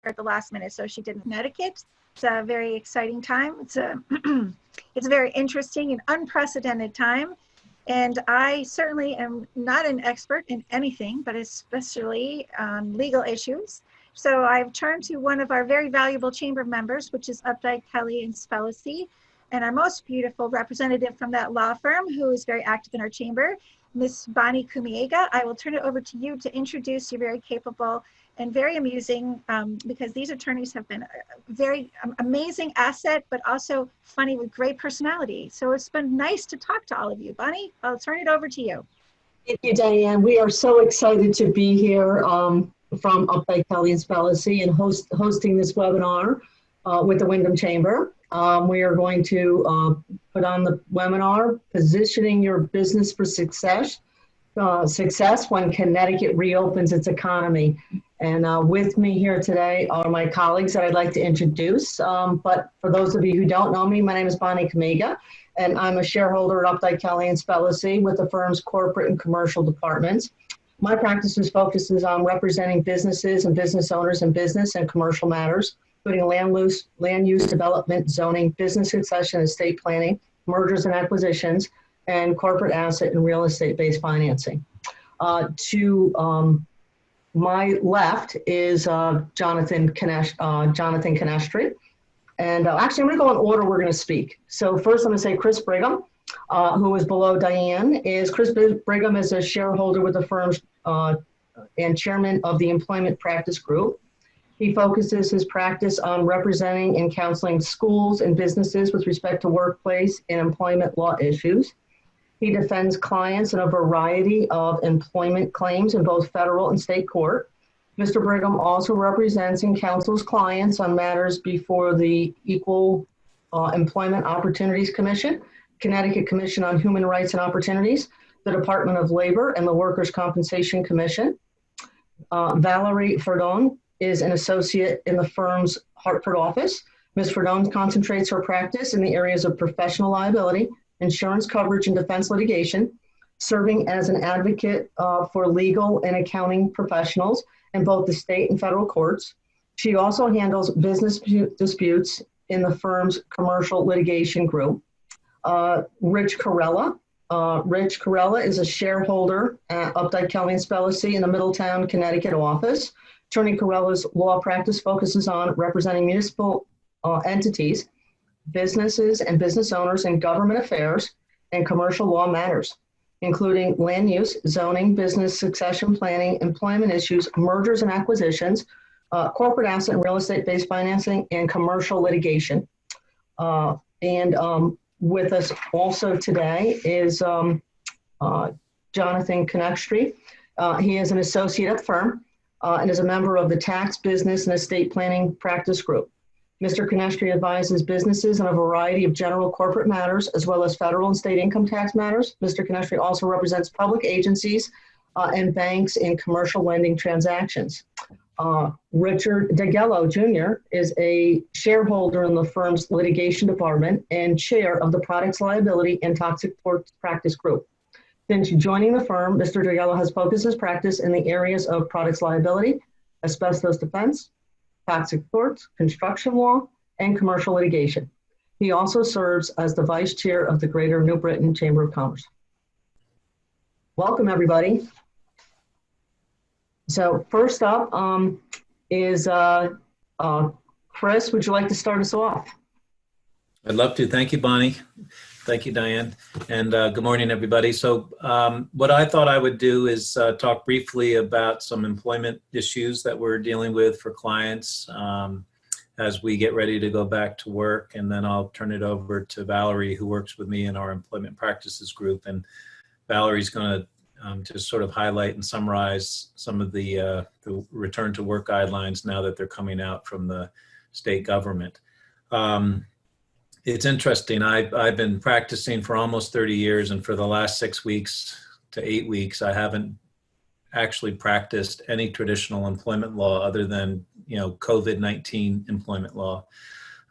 at the last minute, so she did in Connecticut. It's a very exciting time. It's a it's a very interesting and unprecedented time. And I certainly am not an expert in anything, but especially on legal issues. So I've turned to one of our very valuable chamber members, which is Updike Kelly and Spellacy, and our most beautiful representative from that law firm who is very active in our chamber, Miss Bonnie Kumiega. I will turn it over to you to introduce your very capable and very amusing, because these attorneys have been a very amazing asset, but also funny with great personality. So it's been nice to talk to all of you. Bonnie, I'll turn it over to you. Thank you, Diane. We are so excited to be here from Updike Kelly and Spellacy and hosting this webinar with the Wyndham Chamber. We are going to put on the webinar, Positioning Your Business for Success when Connecticut Reopens Its Economy. And with me here today are my colleagues that I'd like to introduce. But for those of you who don't know me, my name is Bonnie Kumiega, and I'm a shareholder at Updike Kelly and Spellacy with the firm's corporate and commercial departments. My practice focuses on representing businesses and business owners in business and commercial matters, including land use development, zoning, business succession, estate planning, mergers and acquisitions, and corporate asset and real estate-based financing. To my left is Jonathan Canestri. And actually, I'm going to go in order we're going to speak. So first, I'm going to say Chris Brigham, who is below Diane. Chris Brigham is a shareholder with the firm's and chairman of the Employment Practice Group. He focuses his practice on representing and counseling schools and businesses with respect to workplace and employment law issues. He defends clients in a variety of employment claims in both federal and state court. Mr. Brigham also represents and counsels clients on matters before the Equal Employment Opportunities Commission, Connecticut Commission on Human Rights and Opportunities, the Department of Labor, and the Workers' Compensation Commission. Valerie Ferdon is an associate in the firm's Hartford office. Ms. Ferdon concentrates her practice in the areas of professional liability, insurance coverage, and defense litigation, serving as an advocate for legal and accounting professionals in both the state and federal courts. She also handles business disputes in the firm's commercial litigation group. Rich Carella. Rich Carella is a shareholder at Updike Kelly and Spellacy in the Middletown, Connecticut office. Attorney Carella's law practice focuses on representing municipal entities, businesses and business owners in government affairs and commercial law matters, including land use, zoning, business succession planning, employment issues, mergers and acquisitions, corporate asset and real estate-based financing, and commercial litigation. With us also today is Jonathan Canestri. He is an associate at the firm and is a member of the Tax, Business, and Estate Planning Practice Group. Mr. Canestri advises businesses on a variety of general corporate matters, as well as federal and state income tax matters. Mr. Canestri also represents public agencies and banks in commercial lending transactions. Richard Dighello Jr. is a shareholder in the firm's litigation department and chair of the Products Liability and Toxic Torts Practice Group. Since joining the firm, Mr. Dighello has focused his practice in the areas of products liability, asbestos defense, toxic torts, construction law, and commercial litigation. He also serves as the vice chair of the Greater New Britain Chamber of Commerce. Welcome, everybody. So first up is Chris. Would you like to start us off? I'd love to. Thank you, Bonnie. Thank you, Diane. And good morning, everybody. So what I thought I would do is talk briefly about some employment issues that we're dealing with for clients as we get ready to go back to work. And then I'll turn it over to Valerie, who works with me in our employment practices group. And Valerie's going to just sort of highlight and summarize some of the return to work guidelines now that they're coming out from the state government. It's interesting. I've been practicing for almost 30 years, and for the last 6 weeks to 8 weeks, I haven't actually practiced any traditional employment law other than, COVID-19 employment law.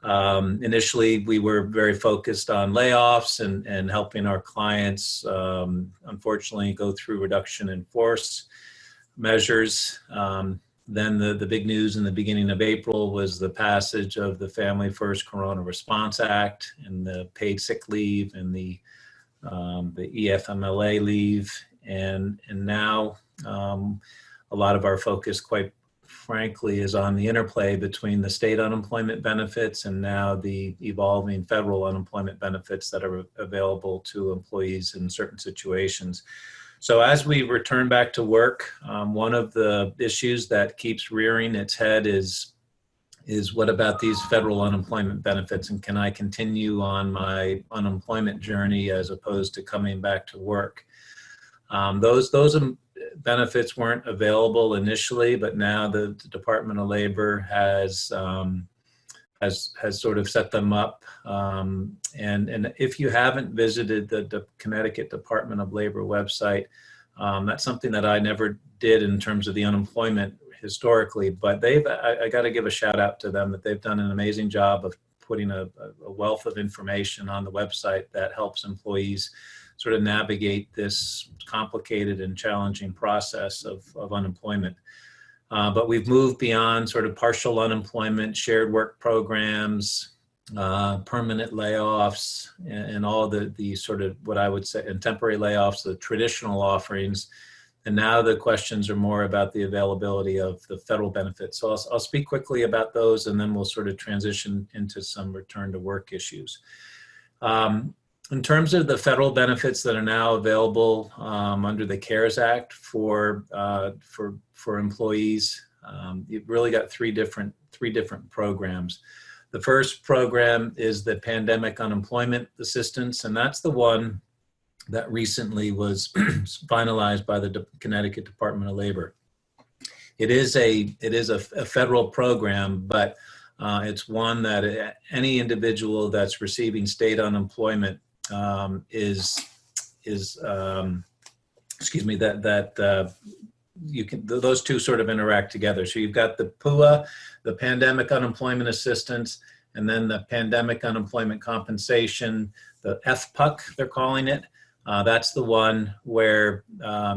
Initially, we were very focused on layoffs and helping our clients, unfortunately, go through reduction in force measures. Then the big news in the beginning of April was the passage of the Family First Corona Response Act and the paid sick leave and the EFMLA leave. And now a lot of our focus, quite frankly, is on the interplay between the state unemployment benefits and now the evolving federal unemployment benefits that are available to employees in certain situations. So as we return back to work, one of the issues that keeps rearing its head is what about these federal unemployment benefits, and can I continue on my unemployment journey as opposed to coming back to work? Those benefits weren't available initially, but now the Department of Labor has sort of set them up. And if you haven't visited the Connecticut Department of Labor website, that's something that I never did in terms of the unemployment historically, but I got to give a shout out to them that they've done an amazing job of putting a wealth of information on the website that helps employees sort of navigate this complicated and challenging process of unemployment. But we've moved beyond sort of partial unemployment, shared work programs, permanent layoffs, and all the sort of what I would say, and temporary layoffs, the traditional offerings. And now the questions are more about the availability of the federal benefits. So I'll speak quickly about those, and then we'll sort of transition into some return to work issues. In terms of the federal benefits that are now available under the CARES Act for employees, you've really got three different programs. The first program is the Pandemic Unemployment Assistance, and that's the one that recently was finalized by the Connecticut Department of Labor. It is a federal program, but it's one that any individual that's receiving state unemployment those two sort of interact together. So you've got the PUA, the Pandemic Unemployment Assistance, and then the Pandemic Unemployment Compensation, the FPUC, they're calling it. That's the one where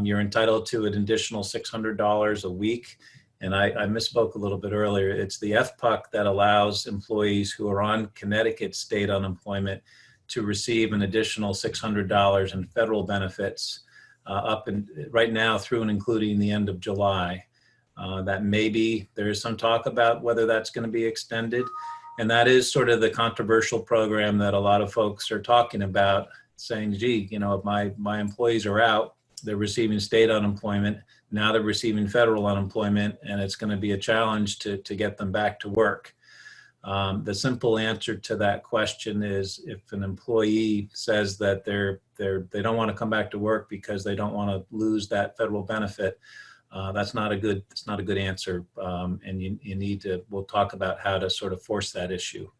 you're entitled to an additional $600 a week. And I misspoke a little bit earlier. It's the FPUC that allows employees who are on Connecticut state unemployment to receive an additional $600 in federal benefits right now through and including the end of July. That maybe there is some talk about whether that's going to be extended. And that is sort of the controversial program that a lot of folks are talking about, saying, gee, you know, if my employees are out, they're receiving state unemployment, now they're receiving federal unemployment, and it's going to be a challenge to get them back to work. The simple answer to that question is, if an employee says that they don't want to come back to work because they don't want to lose that federal benefit, that's not a good answer. And you need to, we'll talk about how to sort of force that issue.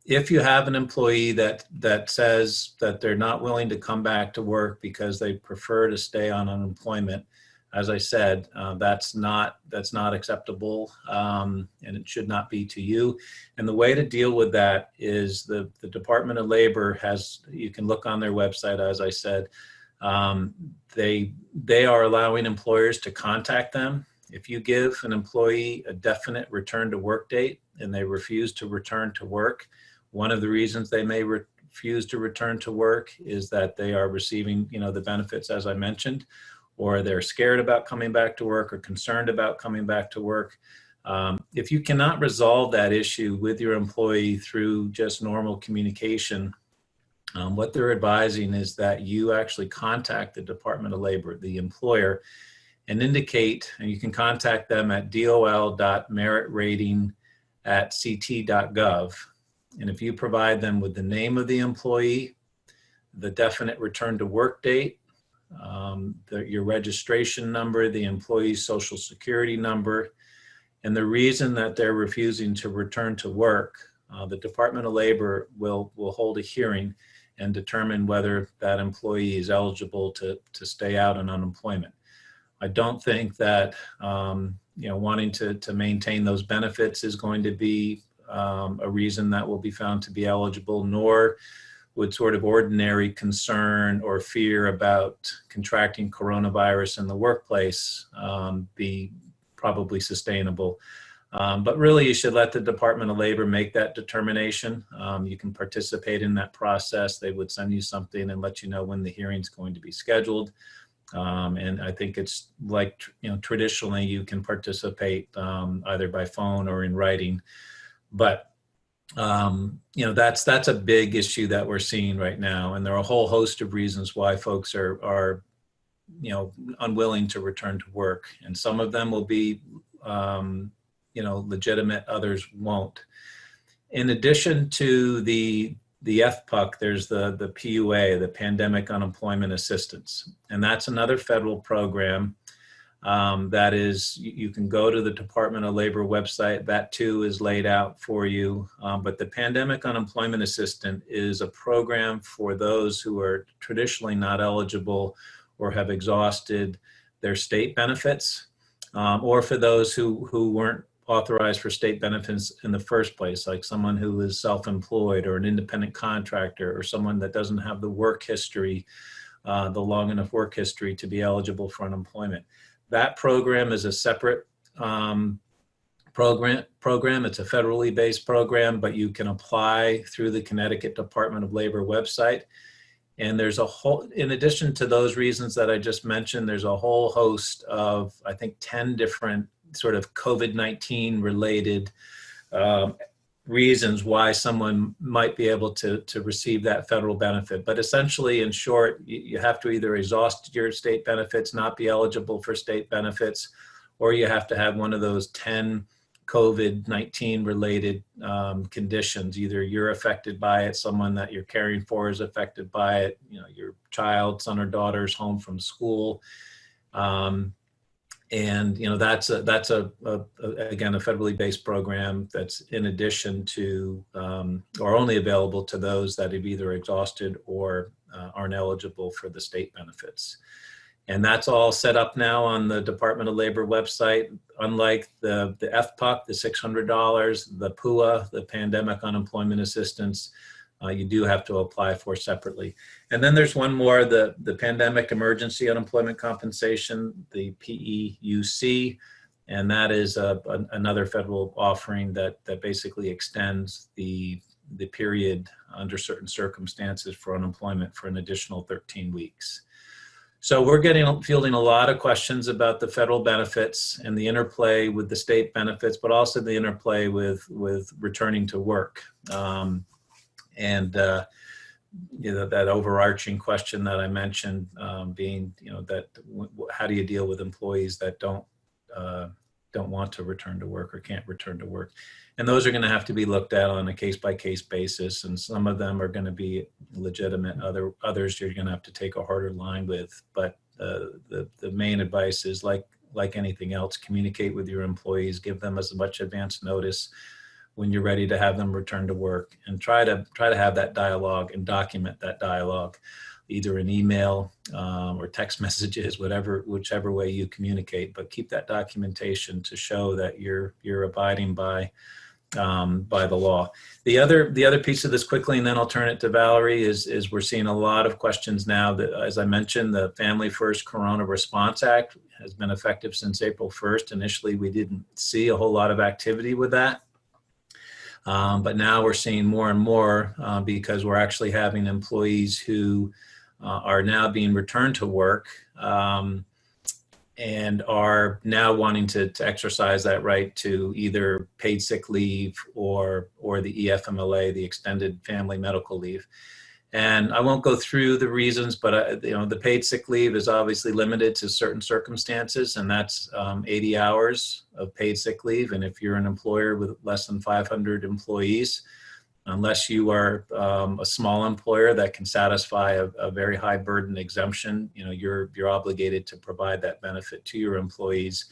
If you have an employee that says that they're not willing to come back to work because they prefer to stay on unemployment, as I said, that's not acceptable, and it should not be to you. And the way to deal with that is the Department of Labor has, you can look on their website, as I said, they are allowing employers to contact them. If you give an employee a definite return to work date and they refuse to return to work, one of the reasons they may refuse to return to work is that they are receiving, you know, the benefits, as I mentioned, or they're scared about coming back to work or concerned about coming back to work. If you cannot resolve that issue with your employee through just normal communication, what they're advising is that you actually contact the Department of Labor, the employer, and indicate, and you can contact them at dol.meritrating@ct.gov. And if you provide them with the name of the employee, the definite return to work date, your registration number, the employee's social security number, and the reason that they're refusing to return to work, the Department of Labor will hold a hearing and determine whether that employee is eligible to stay out on unemployment. I don't think that wanting to maintain those benefits is going to be a reason that will be found to be eligible, nor would sort of ordinary concern or fear about contracting coronavirus in the workplace be probably sustainable. But really, you should let the Department of Labor make that determination. You can participate in that process. They would send you something and let you know when the hearing's going to be scheduled. And I think it's like, traditionally you can participate either by phone or in writing. But, that's a big issue that we're seeing right now. And there are a whole host of reasons why folks are unwilling to return to work. And some of them will be, legitimate, others won't. In addition to the FPUC, there's the PUA, the Pandemic Unemployment Assistance. And that's another federal program that is, you can go to the Department of Labor website. That too is laid out for you. But the Pandemic Unemployment Assistance is a program for those who are traditionally not eligible or have exhausted their state benefits, or for those who weren't authorized for state benefits in the first place, like someone who is self-employed or an independent contractor or someone that doesn't have the work history, the long enough work history to be eligible for unemployment. That program is a separate program. It's a federally based program, but you can apply through the Connecticut Department of Labor website. And there's a whole, in addition to those reasons that I just mentioned, there's a whole host of, I think, 10 different sort of COVID-19 related reasons why someone might be able to receive that federal benefit. But essentially, in short, you have to either exhaust your state benefits, not be eligible for state benefits, or you have to have one of those 10 COVID-19 related conditions. Either you're affected by it, someone that you're caring for is affected by it, your child, son or daughter's home from school. And that's again a federally based program that's in addition to or only available to those that have either exhausted or aren't eligible for the state benefits. And that's all set up now on the Department of Labor website. Unlike the FPUC, the $600, the PUA, the Pandemic Unemployment Assistance, you do have to apply for separately. And then there's one more, the Pandemic Emergency Unemployment Compensation, the PEUC, and that is another federal offering that basically extends the period under certain circumstances for unemployment for an additional 13 weeks. So we're fielding a lot of questions about the federal benefits and the interplay with the state benefits, but also the interplay with returning to work. That overarching question that I mentioned being, that how do you deal with employees that don't want to return to work or can't return to work? And those are going to have to be looked at on a case-by-case basis. And some of them are going to be legitimate. Others you're going to have to take a harder line with. But the main advice is like anything else, communicate with your employees, give them as much advance notice when you're ready to have them return to work, and try to have that dialogue and document that dialogue, either in email or text messages, whichever way you communicate. But keep that documentation to show that you're abiding by the law. The other piece of this quickly, and then I'll turn it to Valerie, is we're seeing a lot of questions now that, as I mentioned, the Family First Corona Response Act has been effective since April 1st. Initially, we didn't see a whole lot of activity with that. But now we're seeing more and more because we're actually having employees who are now being returned to work and are now wanting to exercise that right to either paid sick leave or the EFMLA, the extended family medical leave. And I won't go through the reasons, but the paid sick leave is obviously limited to certain circumstances, and that's 80 hours of paid sick leave. And if you're an employer with less than 500 employees, unless you are a small employer that can satisfy a very high burden exemption, you're obligated to provide that benefit to your employees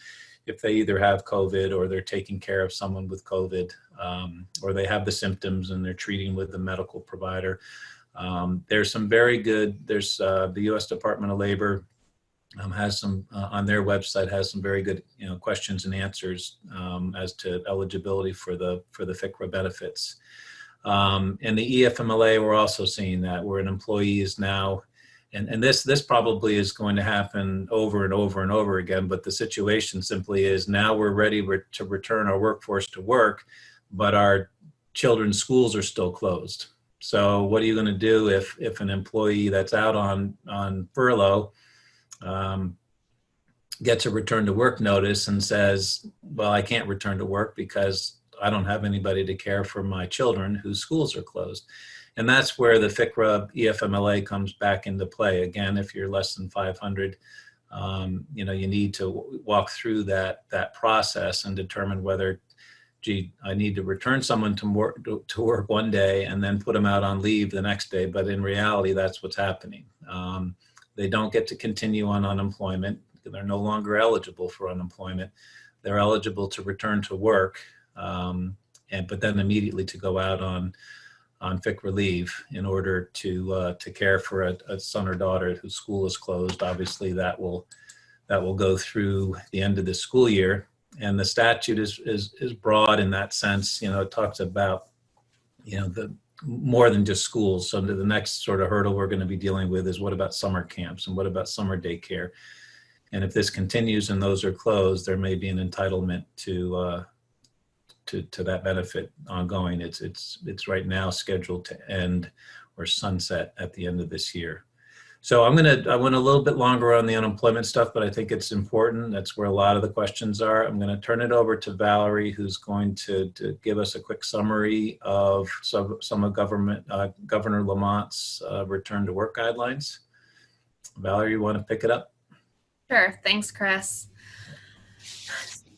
if they either have COVID or they're taking care of someone with COVID, or they have the symptoms and they're treating with the medical provider. There's some very good, the U.S. Department of Labor has some, on their website, has some very good questions and answers as to eligibility for the FCRA benefits. And the EFMLA, we're also seeing that, where an employee is now, and this probably is going to happen over and over and over again, but the situation simply is now we're ready to return our workforce to work, but our children's schools are still closed. So what are you going to do if an employee that's out on furlough gets a return to work notice and says, well, I can't return to work because I don't have anybody to care for my children whose schools are closed. And that's where the FCRA EFMLA comes back into play. Again, if you're less than 500, you need to walk through that process and determine whether, gee, I need to return someone to work one day and then put them out on leave the next day. But in reality, that's what's happening. They don't get to continue on unemployment. They're no longer eligible for unemployment. They're eligible to return to work, but then immediately to go out on FCRA leave in order to care for a son or daughter whose school is closed. Obviously, that will go through the end of the school year. And the statute is broad in that sense. It talks about the more than just schools. So the next sort of hurdle we're going to be dealing with is, what about summer camps and what about summer daycare? And if this continues and those are closed, there may be an entitlement to that benefit ongoing. It's right now scheduled to end or sunset at the end of this year. So I went a little bit longer on the unemployment stuff, but I think it's important. That's where a lot of the questions are. I'm going to turn it over to Valerie, who's going to give us a quick summary of some of Governor Lamont's return to work guidelines. Valerie, you want to pick it up? Sure. Thanks, Chris.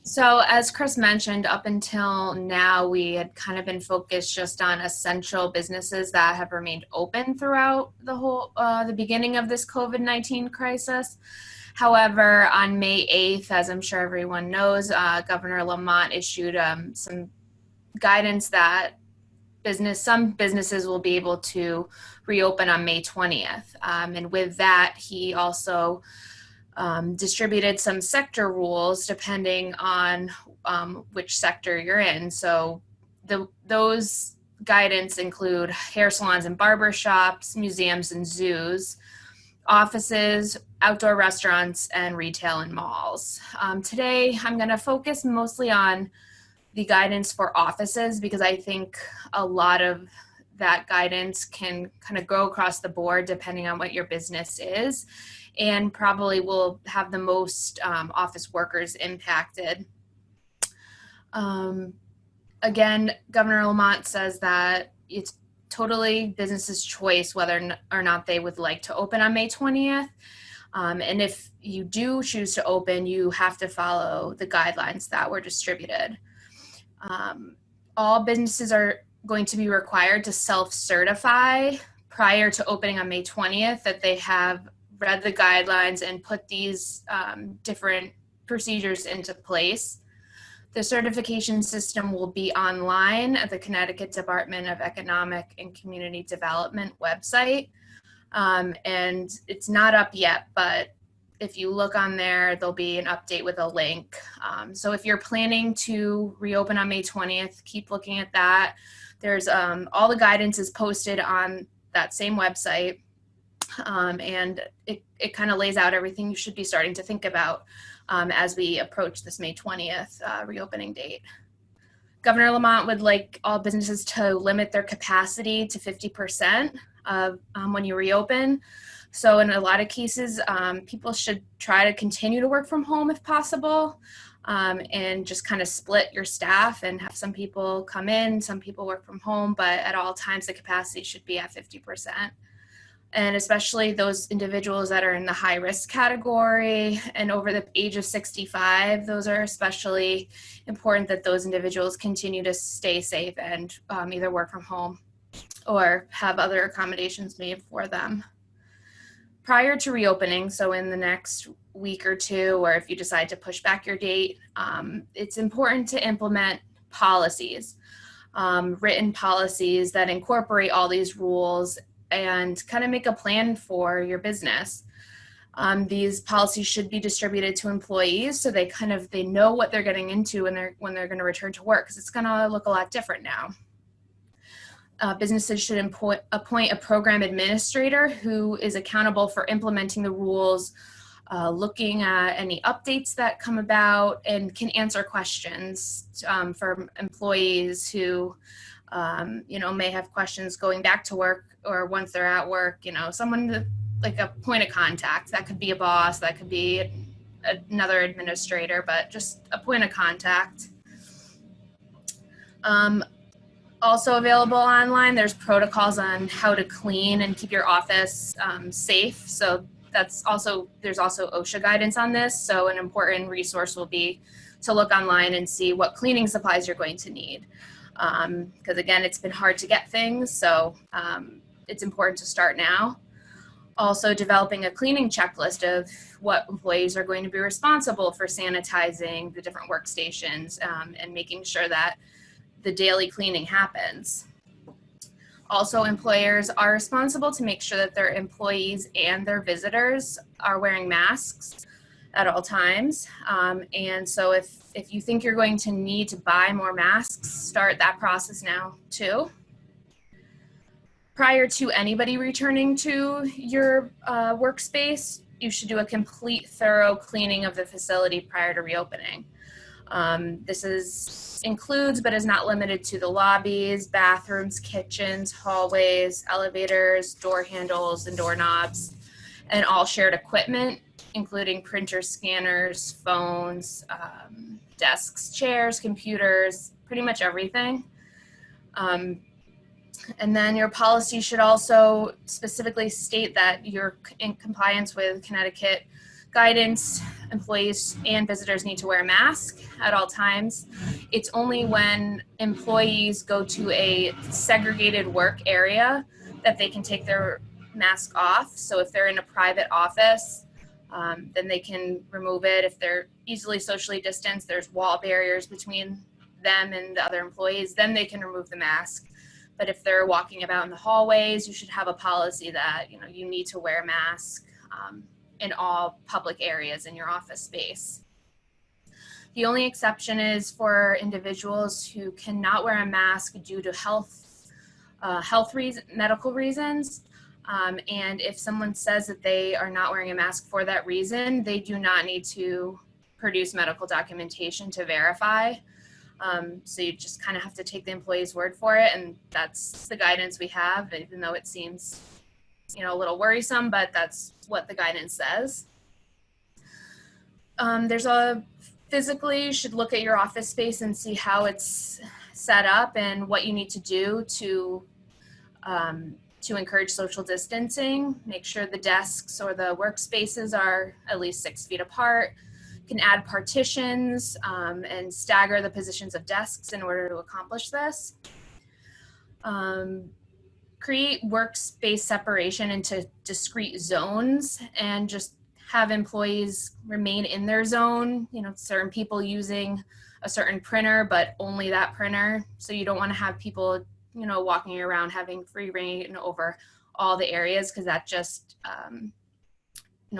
So as Chris mentioned, up until now, we had kind of been focused just on essential businesses that have remained open throughout the beginning of this COVID-19 crisis. However, on May 8th, as I'm sure everyone knows, Governor Lamont issued some guidance that some businesses will be able to reopen on May 20th. And with that, he also distributed some sector rules depending on which sector you're in. So those guidance include hair salons and barber shops, museums and zoos, offices, outdoor restaurants, and retail and malls. Today, I'm going to focus mostly on the guidance for offices because I think a lot of that guidance can kind of go across the board depending on what your business is, and probably will have the most office workers impacted. Again, Governor Lamont says that it's totally business's choice whether or not they would like to open on May 20th. And if you do choose to open, you have to follow the guidelines that were distributed. All businesses are going to be required to self-certify prior to opening on May 20th that they have read the guidelines and put these different procedures into place. The certification system will be online at the Connecticut Department of Economic and Community Development website. And it's not up yet, but if you look on there, there'll be an update with a link. So if you're planning to reopen on May 20th, keep looking at that. There's all the guidance is posted on that same website. And it kind of lays out everything you should be starting to think about as we approach this May 20th reopening date. Governor Lamont would like all businesses to limit their capacity to 50% when you reopen. So in a lot of cases, people should try to continue to work from home if possible, and just kind of split your staff and have some people come in, some people work from home, but at all times the capacity should be at 50%. And especially those individuals that are in the high risk category and over the age of 65, those are especially important that those individuals continue to stay safe and either work from home or have other accommodations made for them. Prior to reopening, so in the next week or two, or if you decide to push back your date, it's important to implement policies, written policies that incorporate all these rules and kind of make a plan for your business. These policies should be distributed to employees so they know what they're getting into when they're going to return to work, because it's going to look a lot different now. Businesses should appoint a program administrator who is accountable for implementing the rules, looking at any updates that come about, and can answer questions for employees who, may have questions going back to work or once they're at work, someone like a point of contact. That could be a boss, that could be another administrator, but just a point of contact. Also available online, there's protocols on how to clean and keep your office safe. So there's also OSHA guidance on this. So an important resource will be to look online and see what cleaning supplies you're going to need. Because again, it's been hard to get things. So it's important to start now. Also developing a cleaning checklist of what employees are going to be responsible for sanitizing the different workstations and making sure that the daily cleaning happens. Also, employers are responsible to make sure that their employees and their visitors are wearing masks at all times. And so if you think you're going to need to buy more masks, start that process now too. Prior to anybody returning to your workspace, you should do a complete, thorough cleaning of the facility prior to reopening. This includes, but is not limited to, the lobbies, bathrooms, kitchens, hallways, elevators, door handles, and doorknobs, and all shared equipment, including printers, scanners, phones, desks, chairs, computers, pretty much everything. And then your policy should also specifically state that you're in compliance with Connecticut guidance. Employees and visitors need to wear a mask at all times. It's only when employees go to a segregated work area that they can take their mask off. So if they're in a private office, then they can remove it. If they're easily socially distanced, there's wall barriers between them and the other employees, then they can remove the mask. But if they're walking about in the hallways, you should have a policy that, you need to wear a mask in all public areas in your office space. The only exception is for individuals who cannot wear a mask due to medical reasons. And if someone says that they are not wearing a mask for that reason, they do not need to produce medical documentation to verify. So you just kind of have to take the employee's word for it, and that's the guidance we have, even though it seems, a little worrisome, but that's what the guidance says. Physically, you should look at your office space and see how it's set up and what you need to do to encourage social distancing. Make sure the desks or the workspaces are at least 6 feet apart. Can add partitions and stagger the positions of desks in order to accomplish this. Create workspace separation into discrete zones and just have employees remain in their zone. Certain people using a certain printer, but only that printer. So you don't want to have people, walking around having free reign over all the areas, because that just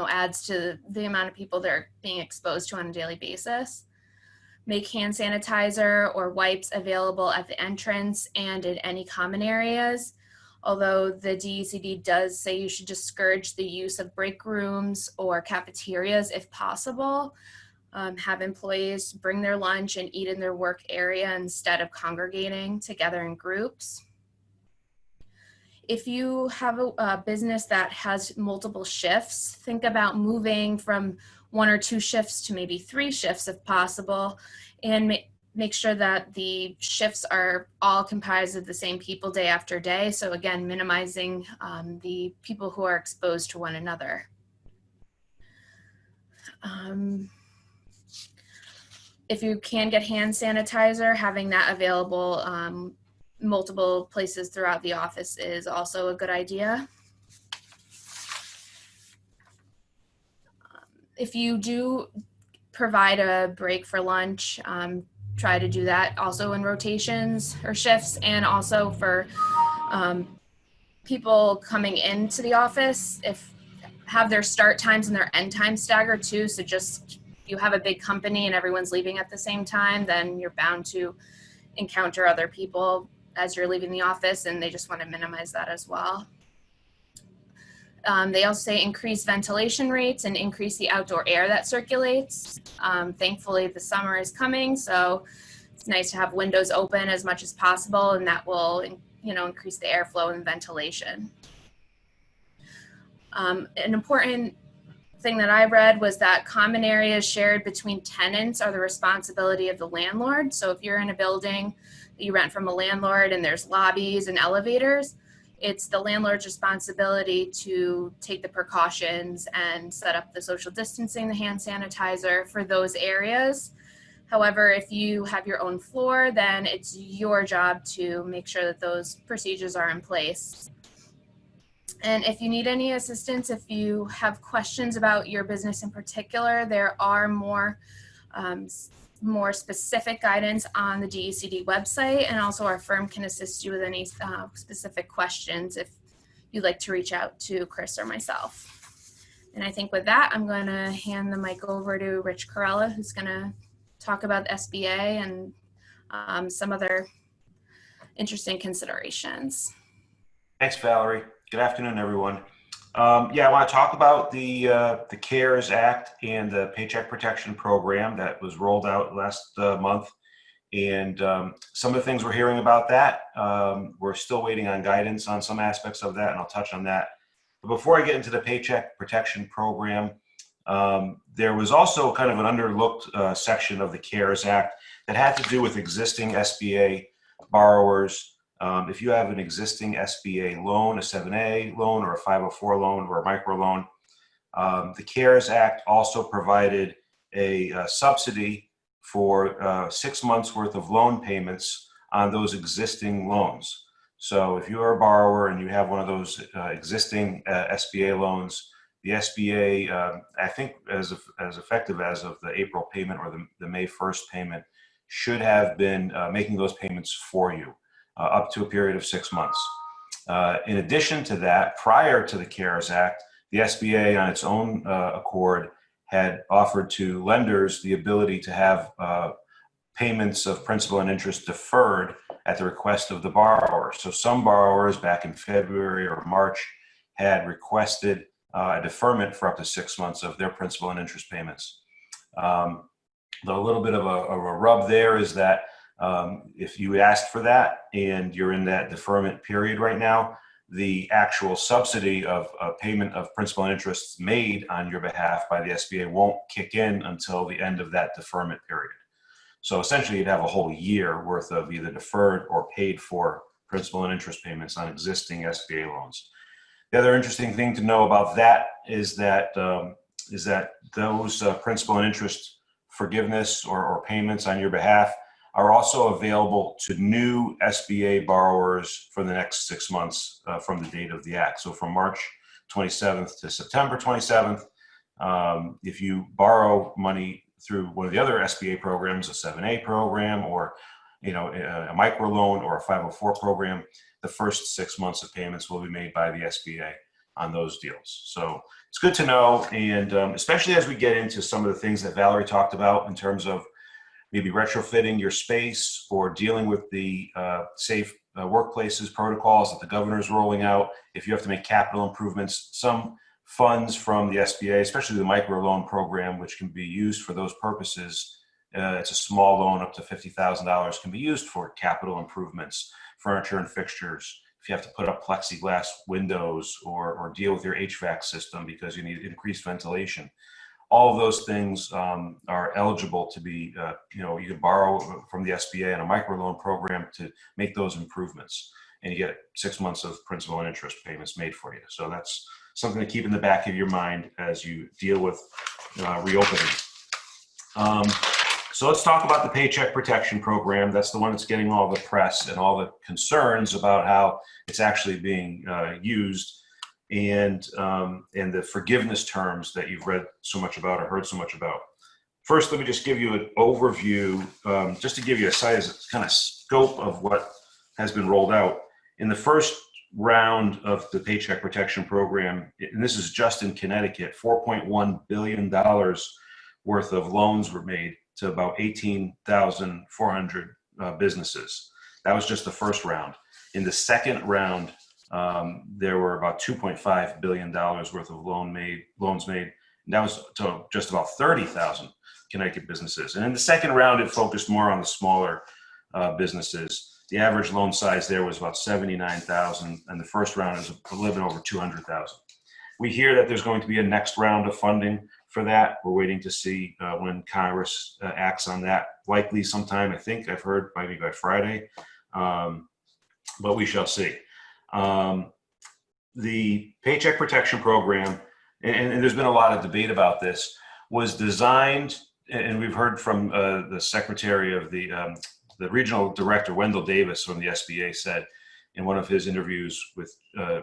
adds to the amount of people they're being exposed to on a daily basis. Make hand sanitizer or wipes available at the entrance and in any common areas. Although the DECD does say you should discourage the use of break rooms or cafeterias if possible. Have employees bring their lunch and eat in their work area instead of congregating together in groups. If you have a business that has multiple shifts, think about moving from 1 or 2 shifts to maybe 3 shifts if possible, and make sure that the shifts are all comprised of the same people day after day. So again, minimizing the people who are exposed to one another. If you can get hand sanitizer, having that available multiple places throughout the office is also a good idea. If you do provide a break for lunch, try to do that also in rotations or shifts, and also for people coming into the office, have their start times and their end times staggered too. So just, you have a big company and everyone's leaving at the same time, then you're bound to encounter other people as you're leaving the office, and they just want to minimize that as well. They also say increase ventilation rates and increase the outdoor air that circulates. Thankfully, the summer is coming, so it's nice to have windows open as much as possible, and that will, increase the airflow and ventilation. An important thing that I read was that common areas shared between tenants are the responsibility of the landlord. So if you're in a building that you rent from a landlord and there's lobbies and elevators, it's the landlord's responsibility to take the precautions and set up the social distancing, the hand sanitizer for those areas. However, if you have your own floor, then it's your job to make sure that those procedures are in place. And if you need any assistance, if you have questions about your business in particular, there are more specific guidance on the DECD website, and also our firm can assist you with any specific questions if you'd like to reach out to Chris or myself. And I think with that, I'm going to hand the mic over to Rich Carella, who's going to talk about the SBA and some other interesting considerations. Thanks, Valerie. Good afternoon, everyone. I want to talk about the CARES Act and the Paycheck Protection Program that was rolled out last month, and some of the things we're hearing about that. We're still waiting on guidance on some aspects of that, and I'll touch on that. But before I get into the Paycheck Protection Program, there was also kind of an underlooked section of the CARES Act that had to do with existing SBA borrowers. If you have an existing SBA loan, a 7A loan, or a 504 loan, or a micro loan, the CARES Act also provided a subsidy for 6 months worth of loan payments on those existing loans. So if you're a borrower and you have one of those existing SBA loans, the SBA, I think as effective as of the April payment or the May 1st payment, should have been making those payments for you. Up to a period of 6 months. In addition to that, prior to the CARES Act, the SBA on its own accord had offered to lenders the ability to have payments of principal and interest deferred at the request of the borrower. So some borrowers back in February or March had requested a deferment for up to 6 months of their principal and interest payments. The little bit of a rub there is that if you asked for that and you're in that deferment period right now, the actual subsidy of payment of principal and interest made on your behalf by the SBA won't kick in until the end of that deferment period. So essentially you'd have a whole year worth of either deferred or paid for principal and interest payments on existing SBA loans. The other interesting thing to know about that is that those principal and interest forgiveness or payments on your behalf are also available to new SBA borrowers for the next 6 months from the date of the act. So from March 27th to September 27th, if you borrow money through one of the other SBA programs, a 7A program, or a micro loan or a 504 program, the first 6 months of payments will be made by the SBA on those deals. So it's good to know, and especially as we get into some of the things that Valerie talked about in terms of maybe retrofitting your space or dealing with the safe workplaces protocols that the governor is rolling out. If you have to make capital improvements, some funds from the SBA, especially the micro loan program, which can be used for those purposes. It's a small loan up to $50,000, can be used for capital improvements, furniture and fixtures. If you have to put up plexiglass windows or deal with your HVAC system because you need increased ventilation. All of those things are eligible to be, you can borrow from the SBA and a microloan program to make those improvements, and you get 6 months of principal and interest payments made for you. So that's something to keep in the back of your mind as you deal with reopening. So let's talk about the Paycheck Protection Program. That's the one that's getting all the press and all the concerns about how it's actually being used. And the forgiveness terms that you've read so much about or heard so much about. First, let me just give you an overview, just to give you a size, kind of scope of what has been rolled out. In the first round of the Paycheck Protection Program, and this is just in Connecticut, $4.1 billion worth of loans were made to about 18,400 businesses. That was just the first round. In the second round, there were about $2.5 billion worth of loans made. And that was to just about 30,000 Connecticut businesses. And in the second round, it focused more on the smaller businesses. The average loan size there was about 79,000, and the first round is a little bit over 200,000. We hear that there's going to be a next round of funding for that. We're waiting to see when Congress acts on that. Likely sometime, I think I've heard, maybe by Friday, but we shall see. The Paycheck Protection Program, and there's been a lot of debate about this, was designed, and we've heard from the secretary of the regional director, Wendell Davis from the SBA, said in one of his interviews with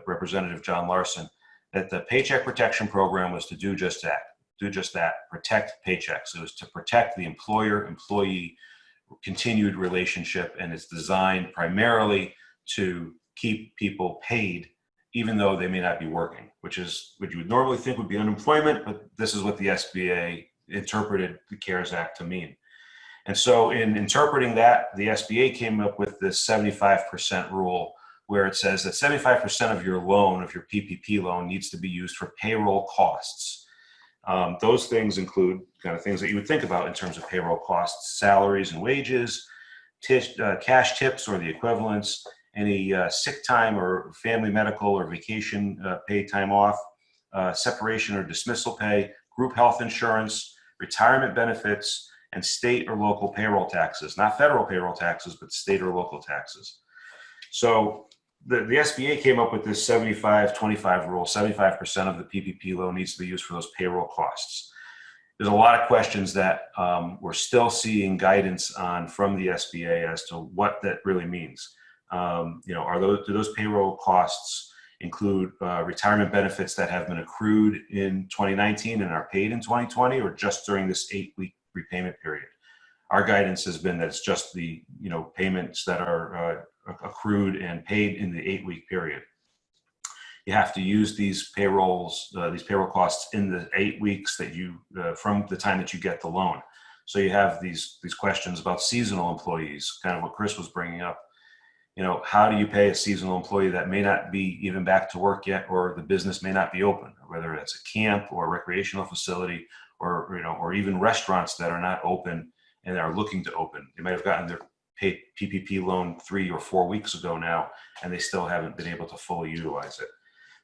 Representative John Larson that the Paycheck Protection Program was to do just that, protect paychecks. It was to protect the employer-employee continued relationship, and it's designed primarily to keep people paid even though they may not be working, which is what you would normally think would be unemployment, but this is what the SBA interpreted the CARES Act to mean. And so in interpreting that, the SBA came up with this 75% rule, where it says that 75% of your loan, of your PPP loan, needs to be used for payroll costs. Those things include kind of things that you would think about in terms of payroll costs: salaries and wages, cash tips or the equivalents, any sick time or family medical or vacation paid time off, separation or dismissal pay, group health insurance, retirement benefits, and state or local payroll taxes. Not federal payroll taxes, but state or local taxes. So the SBA came up with this 75-25 rule. 75% of the PPP loan needs to be used for those payroll costs. There's a lot of questions that we're still seeing guidance on from the SBA as to what that really means. Do those payroll costs include retirement benefits that have been accrued in 2019 and are paid in 2020, or just during this 8-week repayment period? Our guidance has been that it's just the payments that are accrued and paid in the 8-week period. You have to use these payroll costs in the 8 weeks that you from the time that you get the loan. So you have these questions about seasonal employees, kind of what Chris was bringing up. How do you pay a seasonal employee that may not be even back to work yet, or the business may not be open, whether it's a camp or a recreational facility, or even restaurants that are not open and are looking to open. They might have gotten their PPP loan 3 or 4 weeks ago now, and they still haven't been able to fully utilize it.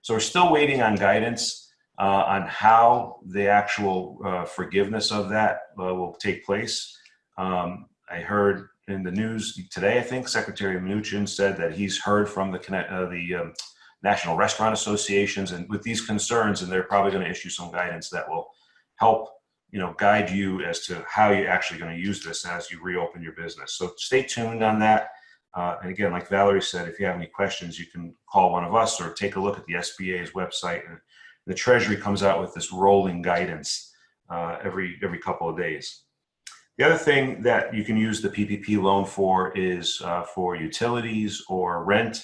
So we're still waiting on guidance on how the actual forgiveness of that will take place. I heard in the news today, I think Secretary Mnuchin said that he's heard from the National Restaurant Associations and with these concerns, and they're probably going to issue some guidance that will help guide you as to how you're actually going to use this as you reopen your business. So stay tuned on that. And again, like Valerie said, if you have any questions, you can call one of us or take a look at the SBA's website. And the Treasury comes out with this rolling guidance every couple of days. The other thing that you can use the PPP loan for is for utilities or rent.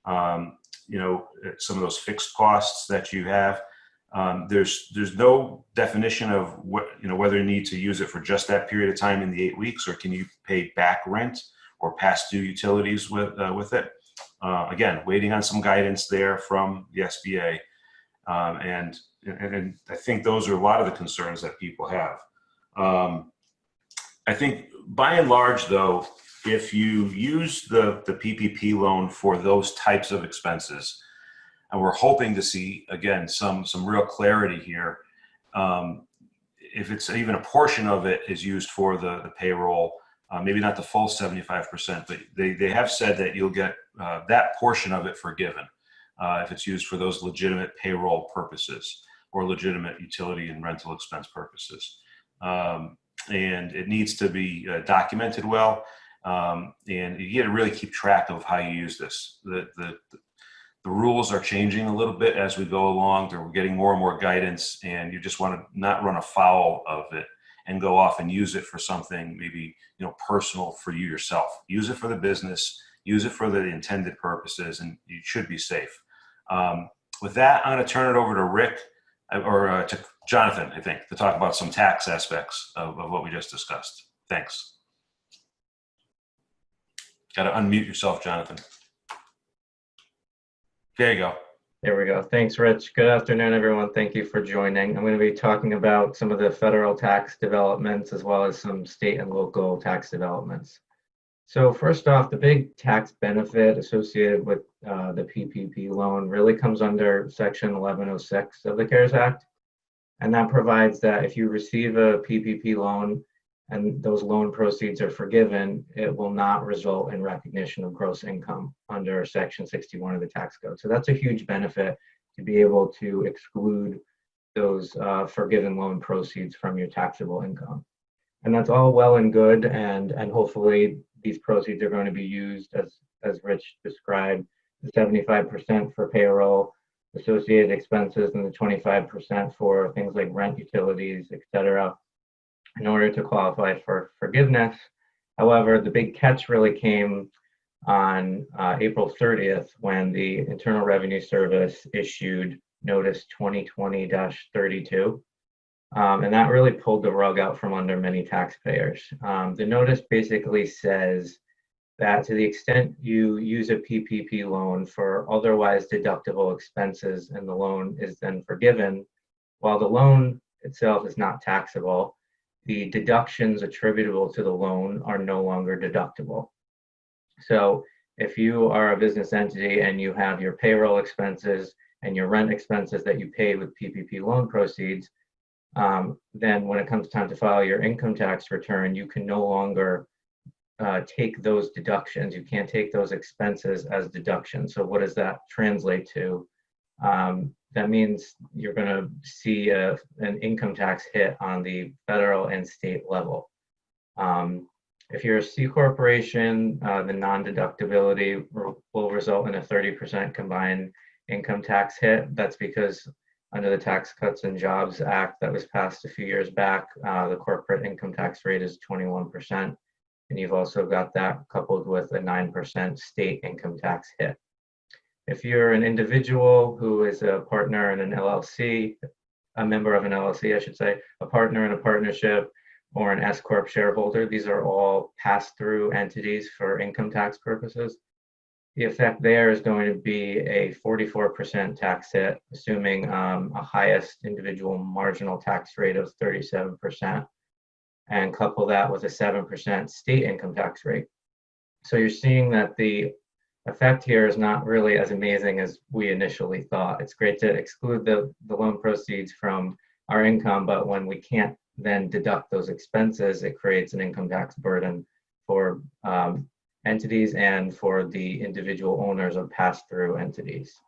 Some of those fixed costs that you have. There's no definition of whether you need to use it for just that period of time in the 8 weeks, or can you pay back rent or past due utilities with it. Again, waiting on some guidance there from the SBA, and I think those are a lot of the concerns that people have. I think by and large, though, if you use the PPP loan for those types of expenses, and we're hoping to see, again, some real clarity here. If it's even a portion of it is used for the payroll, maybe not the full 75%, but they have said that you'll get that portion of it forgiven if it's used for those legitimate payroll purposes or legitimate utility and rental expense purposes. And it needs to be documented well, and you got to really keep track of how you use this. The rules are changing a little bit as we go along. We're getting more and more guidance, and you just want to not run afoul of it and go off and use it for something maybe personal for you yourself. Use it for the business, use it for the intended purposes, and you should be safe. With that, I'm going to turn it over to Rick or to Jonathan, I think, to talk about some tax aspects of what we just discussed. Thanks. Got to unmute yourself, Jonathan. There you go. There we go. Thanks, Rich. Good afternoon, everyone. Thank you for joining. I'm going to be talking about some of the federal tax developments as well as some state and local tax developments. So first off, the big tax benefit associated with the PPP loan really comes under Section 1106 of the CARES Act. And that provides that if you receive a PPP loan and those loan proceeds are forgiven, it will not result in recognition of gross income under Section 61 of the tax code. So that's a huge benefit to be able to exclude those forgiven loan proceeds from your taxable income. And that's all well and good, and hopefully these proceeds are going to be used as Rich described, the 75% for payroll, associated expenses, and the 25% for things like rent, utilities, etc., in order to qualify for forgiveness. However, the big catch really came on April 30th when the Internal Revenue Service issued Notice 2020-32. And that really pulled the rug out from under many taxpayers. The notice basically says that to the extent you use a PPP loan for otherwise deductible expenses and the loan is then forgiven, while the loan itself is not taxable, the deductions attributable to the loan are no longer deductible. So if you are a business entity and you have your payroll expenses and your rent expenses that you pay with PPP loan proceeds, then when it comes time to file your income tax return, you can no longer take those deductions. You can't take those expenses as deductions. So what does that translate to? That means you're going to see an income tax hit on the federal and state level. If you're a C corporation, the non-deductibility will result in a 30% combined income tax hit. That's because under the Tax Cuts and Jobs Act that was passed a few years back, the corporate income tax rate is 21%. And you've also got that coupled with a 9% state income tax hit. If you're an individual who is a partner in an LLC, a member of an LLC, I should say, a partner in a partnership, or an S Corp shareholder, these are all pass-through entities for income tax purposes. The effect there is going to be a 44% tax hit, assuming a highest individual marginal tax rate of 37%, and couple that with a 7% state income tax rate. So you're seeing that the effect here is not really as amazing as we initially thought. It's great to exclude the loan proceeds from our income, but when we can't then deduct those expenses, it creates an income tax burden for entities and for the individual owners of pass-through entities.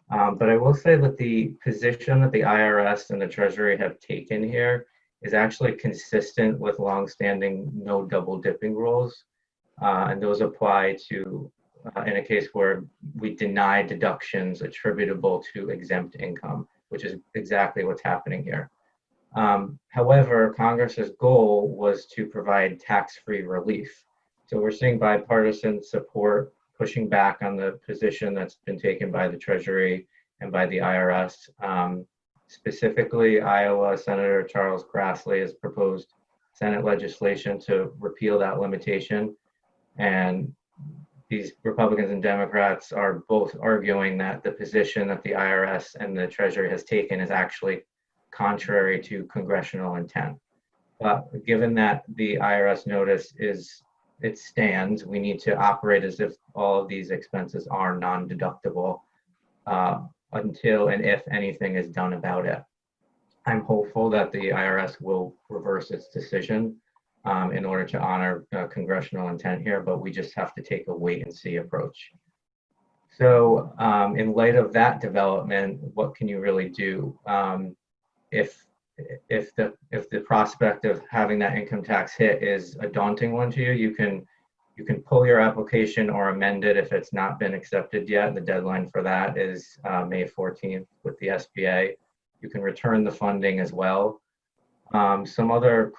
But I will say that the position that the IRS and the Treasury have taken here is actually consistent with longstanding no double dipping rules. And those apply to in a case where we deny deductions attributable to exempt income, which is exactly what's happening here. However, Congress's goal was to provide tax-free relief. So we're seeing bipartisan support pushing back on the position that's been taken by the Treasury and by the IRS. Specifically, Iowa Senator Charles Grassley has proposed Senate legislation to repeal that limitation. And these Republicans and Democrats are both arguing that the position that the IRS and the Treasury has taken is actually contrary to congressional intent. But given that the IRS notice it stands, we need to operate as if all of these expenses are non-deductible until and if anything is done about it. I'm hopeful that the IRS will reverse its decision in order to honor congressional intent here, but we just have to take a wait and see approach. So in light of that development, what can you really do? If the prospect of having that income tax hit is a daunting one to you, you can pull your application or amend it if it's not been accepted yet. The deadline for that is May 14th with the SBA. You can return the funding as well. Some other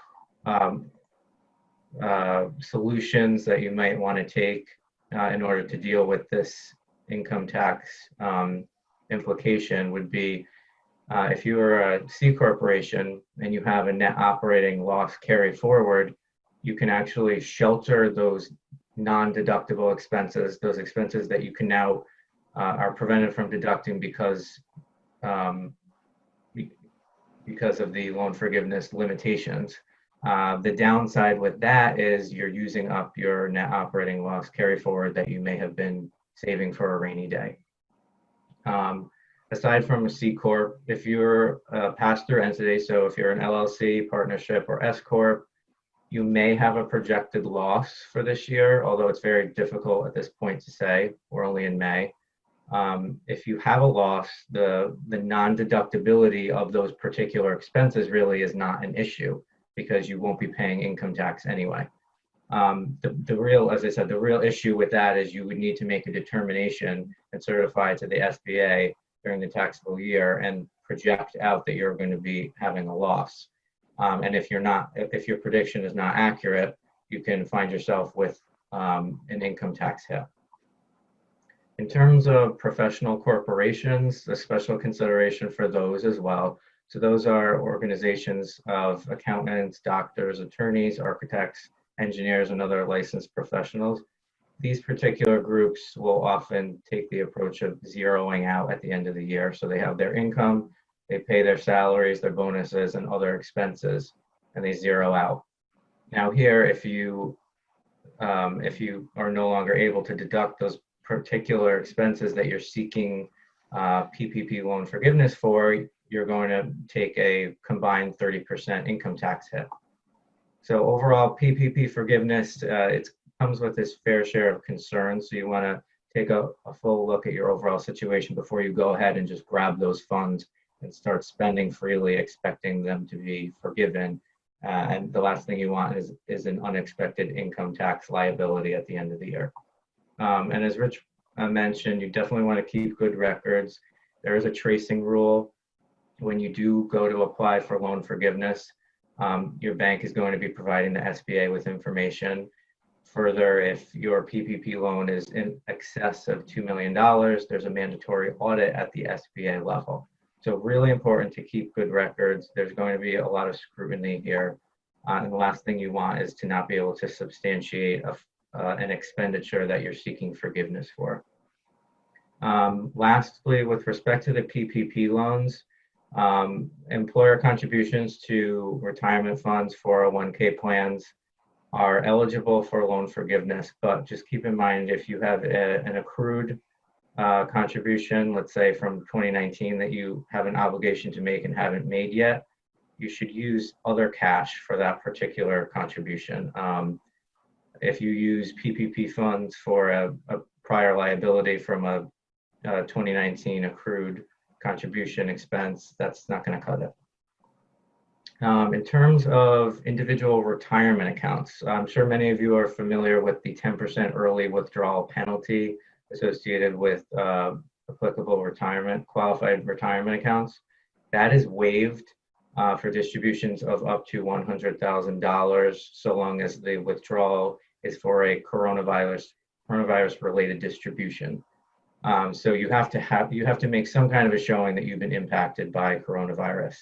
solutions that you might want to take in order to deal with this income tax implication would be if you are a C corporation and you have a net operating loss carry forward, you can actually shelter those non-deductible expenses, those expenses that you can now are prevented from deducting because of the loan forgiveness limitations. The downside with that is you're using up your net operating loss carry forward that you may have been saving for a rainy day. Aside from a C Corp, if you're a pass-through entity, so if you're an LLC, partnership, or S Corp, you may have a projected loss for this year, although it's very difficult at this point to say. We're only in May. If you have a loss, the non-deductibility of those particular expenses really is not an issue because you won't be paying income tax anyway. The real, as I said, the real issue with that is you would need to make a determination and certify to the SBA during the taxable year and project out that you're going to be having a loss. And if your prediction is not accurate, you can find yourself with an income tax hit. In terms of professional corporations, a special consideration for those as well. So those are organizations of accountants, doctors, attorneys, architects, engineers, and other licensed professionals. These particular groups will often take the approach of zeroing out at the end of the year. So they have their income, they pay their salaries, their bonuses, and other expenses, and they zero out. Now here, if you are no longer able to deduct those particular expenses that you're seeking PPP loan forgiveness for, you're going to take a combined 30% income tax hit. So overall, PPP forgiveness, it comes with this fair share of concerns. So you want to take a full look at your overall situation before you go ahead and just grab those funds and start spending freely, expecting them to be forgiven. And the last thing you want is an unexpected income tax liability at the end of the year. And as Rich mentioned, you definitely want to keep good records. There is a tracing rule. When you do go to apply for loan forgiveness, your bank is going to be providing the SBA with information. Further, if your PPP loan is in excess of $2 million, there's a mandatory audit at the SBA level. So really important to keep good records. There's going to be a lot of scrutiny here. And the last thing you want is to not be able to substantiate an expenditure that you're seeking forgiveness for. Lastly, with respect to the PPP loans, employer contributions to retirement funds, 401k plans are eligible for loan forgiveness, but just keep in mind if you have an accrued contribution, let's say from 2019 that you have an obligation to make and haven't made yet, you should use other cash for that particular contribution. If you use PPP funds for a prior liability from a 2019 accrued contribution expense, that's not going to cut it. In terms of individual retirement accounts, I'm sure many of you are familiar with the 10% early withdrawal penalty associated with applicable qualified retirement accounts. That is waived for distributions of up to $100,000, so long as the withdrawal is for a coronavirus related distribution. So you have to make some kind of a showing that you've been impacted by coronavirus.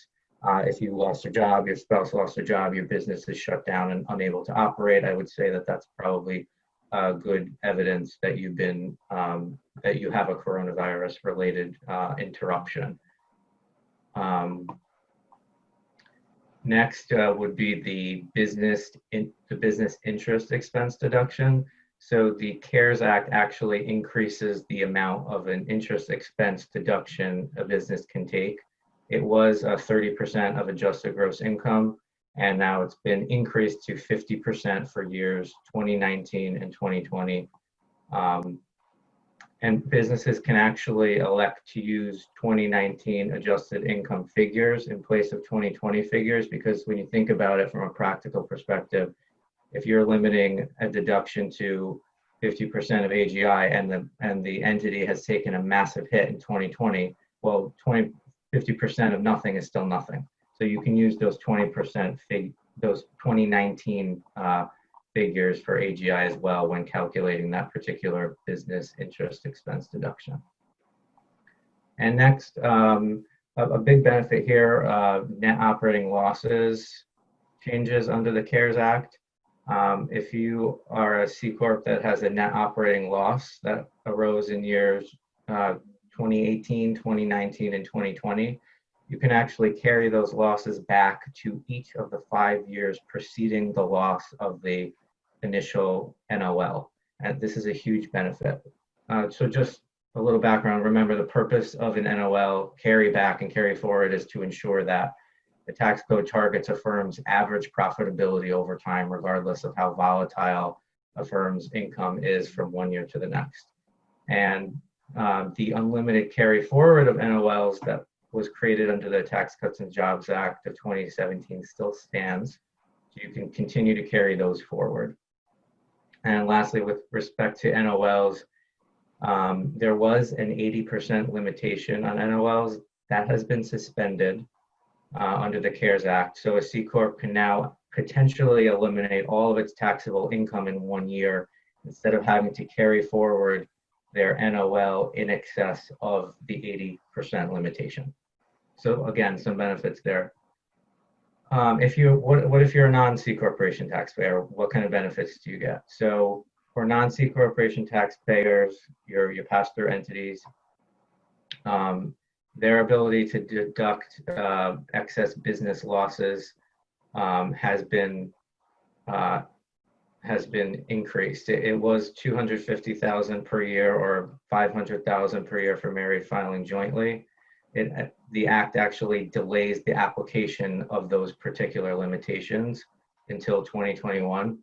If you lost your job, your spouse lost their job, your business is shut down and unable to operate, I would say that that's probably good evidence that you've been that you have a coronavirus related interruption. Next would be the business interest expense deduction. So the CARES Act actually increases the amount of an interest expense deduction a business can take. It was 30% of adjusted gross income, and now it's been increased to 50% for years 2019 and 2020. And businesses can actually elect to use 2019 adjusted income figures in place of 2020 figures, because when you think about it from a practical perspective, if you're limiting a deduction to 50% of AGI and the entity has taken a massive hit in 2020, well, 50% of nothing is still nothing. So you can use those 20% those 2019 figures for AGI as well when calculating that particular business interest expense deduction. And next, a big benefit here, net operating losses changes under the CARES Act. If you are a C Corp that has a net operating loss that arose in years 2018, 2019, and 2020, you can actually carry those losses back to each of the 5 years preceding the loss of the initial NOL. And this is a huge benefit. So just a little background, remember the purpose of an NOL carry back and carry forward is to ensure that the tax code targets a firm's average profitability over time, regardless of how volatile a firm's income is from one year to the next. And the unlimited carry forward of NOLs that was created under the Tax Cuts and Jobs Act of 2017 still stands. So you can continue to carry those forward. And lastly, with respect to NOLs, there was an 80% limitation on NOLs that has been suspended under the CARES Act. So a C Corp can now potentially eliminate all of its taxable income in 1 year instead of having to carry forward their NOL in excess of the 80% limitation. So again, some benefits there. What if you're a non-C corporation taxpayer? What kind of benefits do you get? So for non-C corporation taxpayers, your pass-through entities, their ability to deduct excess business losses has been increased. It was $250,000 per year or $500,000 per year for married filing jointly. The act actually delays the application of those particular limitations until 2021.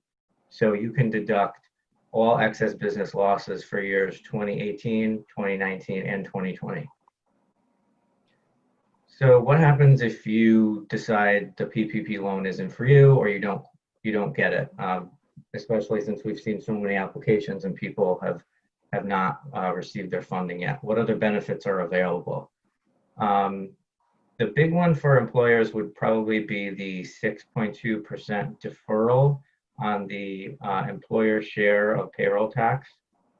So you can deduct all excess business losses for years 2018, 2019, and 2020. So what happens if you decide the PPP loan isn't for you or you don't get it? Especially since we've seen so many applications and people have not received their funding yet. What other benefits are available? The big one for employers would probably be the 6.2% deferral on the employer share of payroll tax.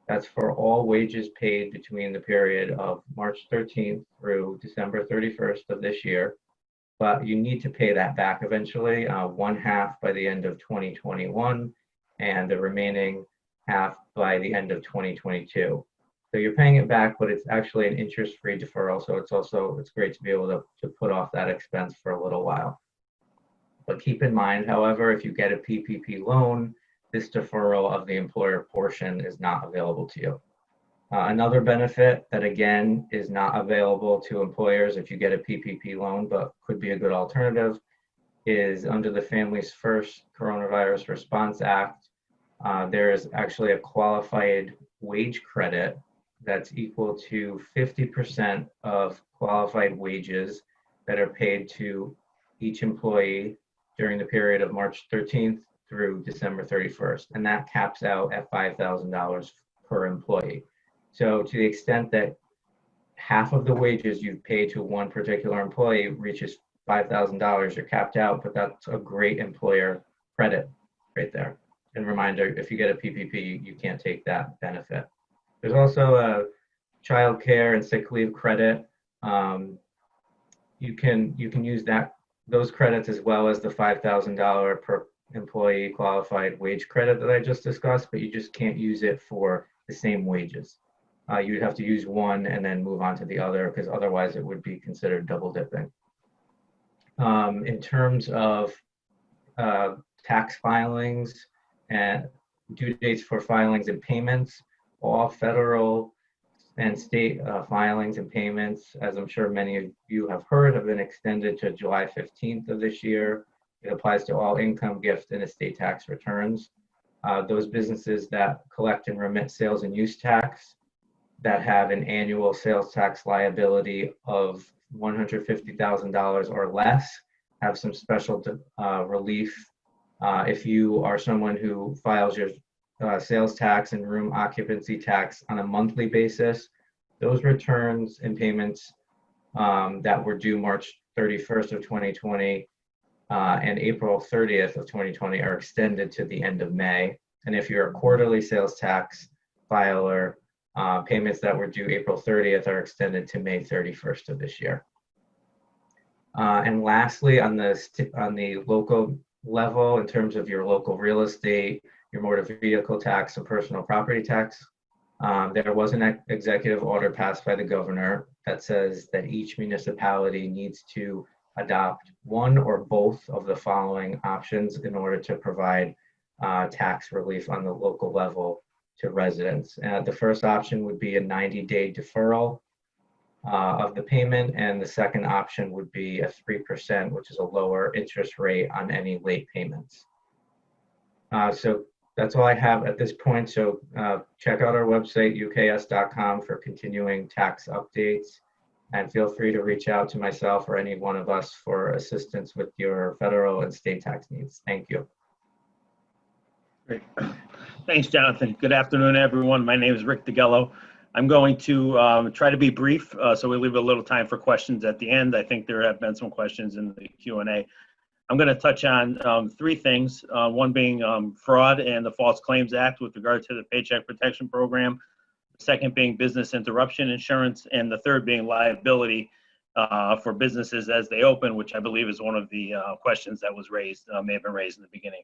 That's for all wages paid between the period of March 13th through December 31st of this year. But you need to pay that back eventually, 1/2 by the end of 2021 and the remaining half by the end of 2022. So you're paying it back, but it's actually an interest-free deferral. So it's great to be able to put off that expense for a little while. But keep in mind, however, if you get a PPP loan, this deferral of the employer portion is not available to you. Another benefit that again is not available to employers if you get a PPP loan, but could be a good alternative, is under the Families First Coronavirus Response Act, there is actually a qualified wage credit that's equal to 50% of qualified wages that are paid to each employee during the period of March 13th through December 31st. And that caps out at $5,000 per employee. So to the extent that half of the wages you've paid to one particular employee reaches $5,000, you're capped out, but that's a great employer credit right there. And reminder, if you get a PPP, you can't take that benefit. There's also a child care and sick leave credit. You can use those credits as well as the $5,000 per employee qualified wage credit that I just discussed, but you just can't use it for the same wages. You'd have to use one and then move on to the other because otherwise it would be considered double dipping. In terms of tax filings and due dates for filings and payments, all federal and state filings and payments, as I'm sure many of you have heard, have been extended to July 15th of this year. It applies to all income, gift, and estate tax returns. Those businesses that collect and remit sales and use tax that have an annual sales tax liability of $150,000 or less have some special relief. If you are someone who files your sales tax and room occupancy tax on a monthly basis, those returns and payments that were due March 31st of 2020 and April 30th of 2020 are extended to the end of May. And if you're a quarterly sales tax filer, payments that were due April 30th are extended to May 31st of this year. And lastly, on the local level in terms of your local real estate, your motor vehicle tax, and personal property tax. There was an executive order passed by the governor that says that each municipality needs to adopt one or both of the following options in order to provide tax relief on the local level to residents. The first option would be a 90-day deferral of the payment, and the second option would be a 3%, which is a lower interest rate on any late payments. So that's all I have at this point. So check out our website, uks.com, for continuing tax updates, and feel free to reach out to myself or any one of us for assistance with your federal and state tax needs. Thank you. Great. Thanks, Jonathan. Good afternoon, everyone. My name is Rick Dighello. I'm going to try to be brief, so we leave a little time for questions at the end. I think there have been some questions in the Q&A. I'm going to touch on three things, one being fraud and the False Claims Act with regard to the Paycheck Protection Program, the second being business interruption insurance, and the third being liability for businesses as they open, which I believe is one of the questions that was raised, may have been raised in the beginning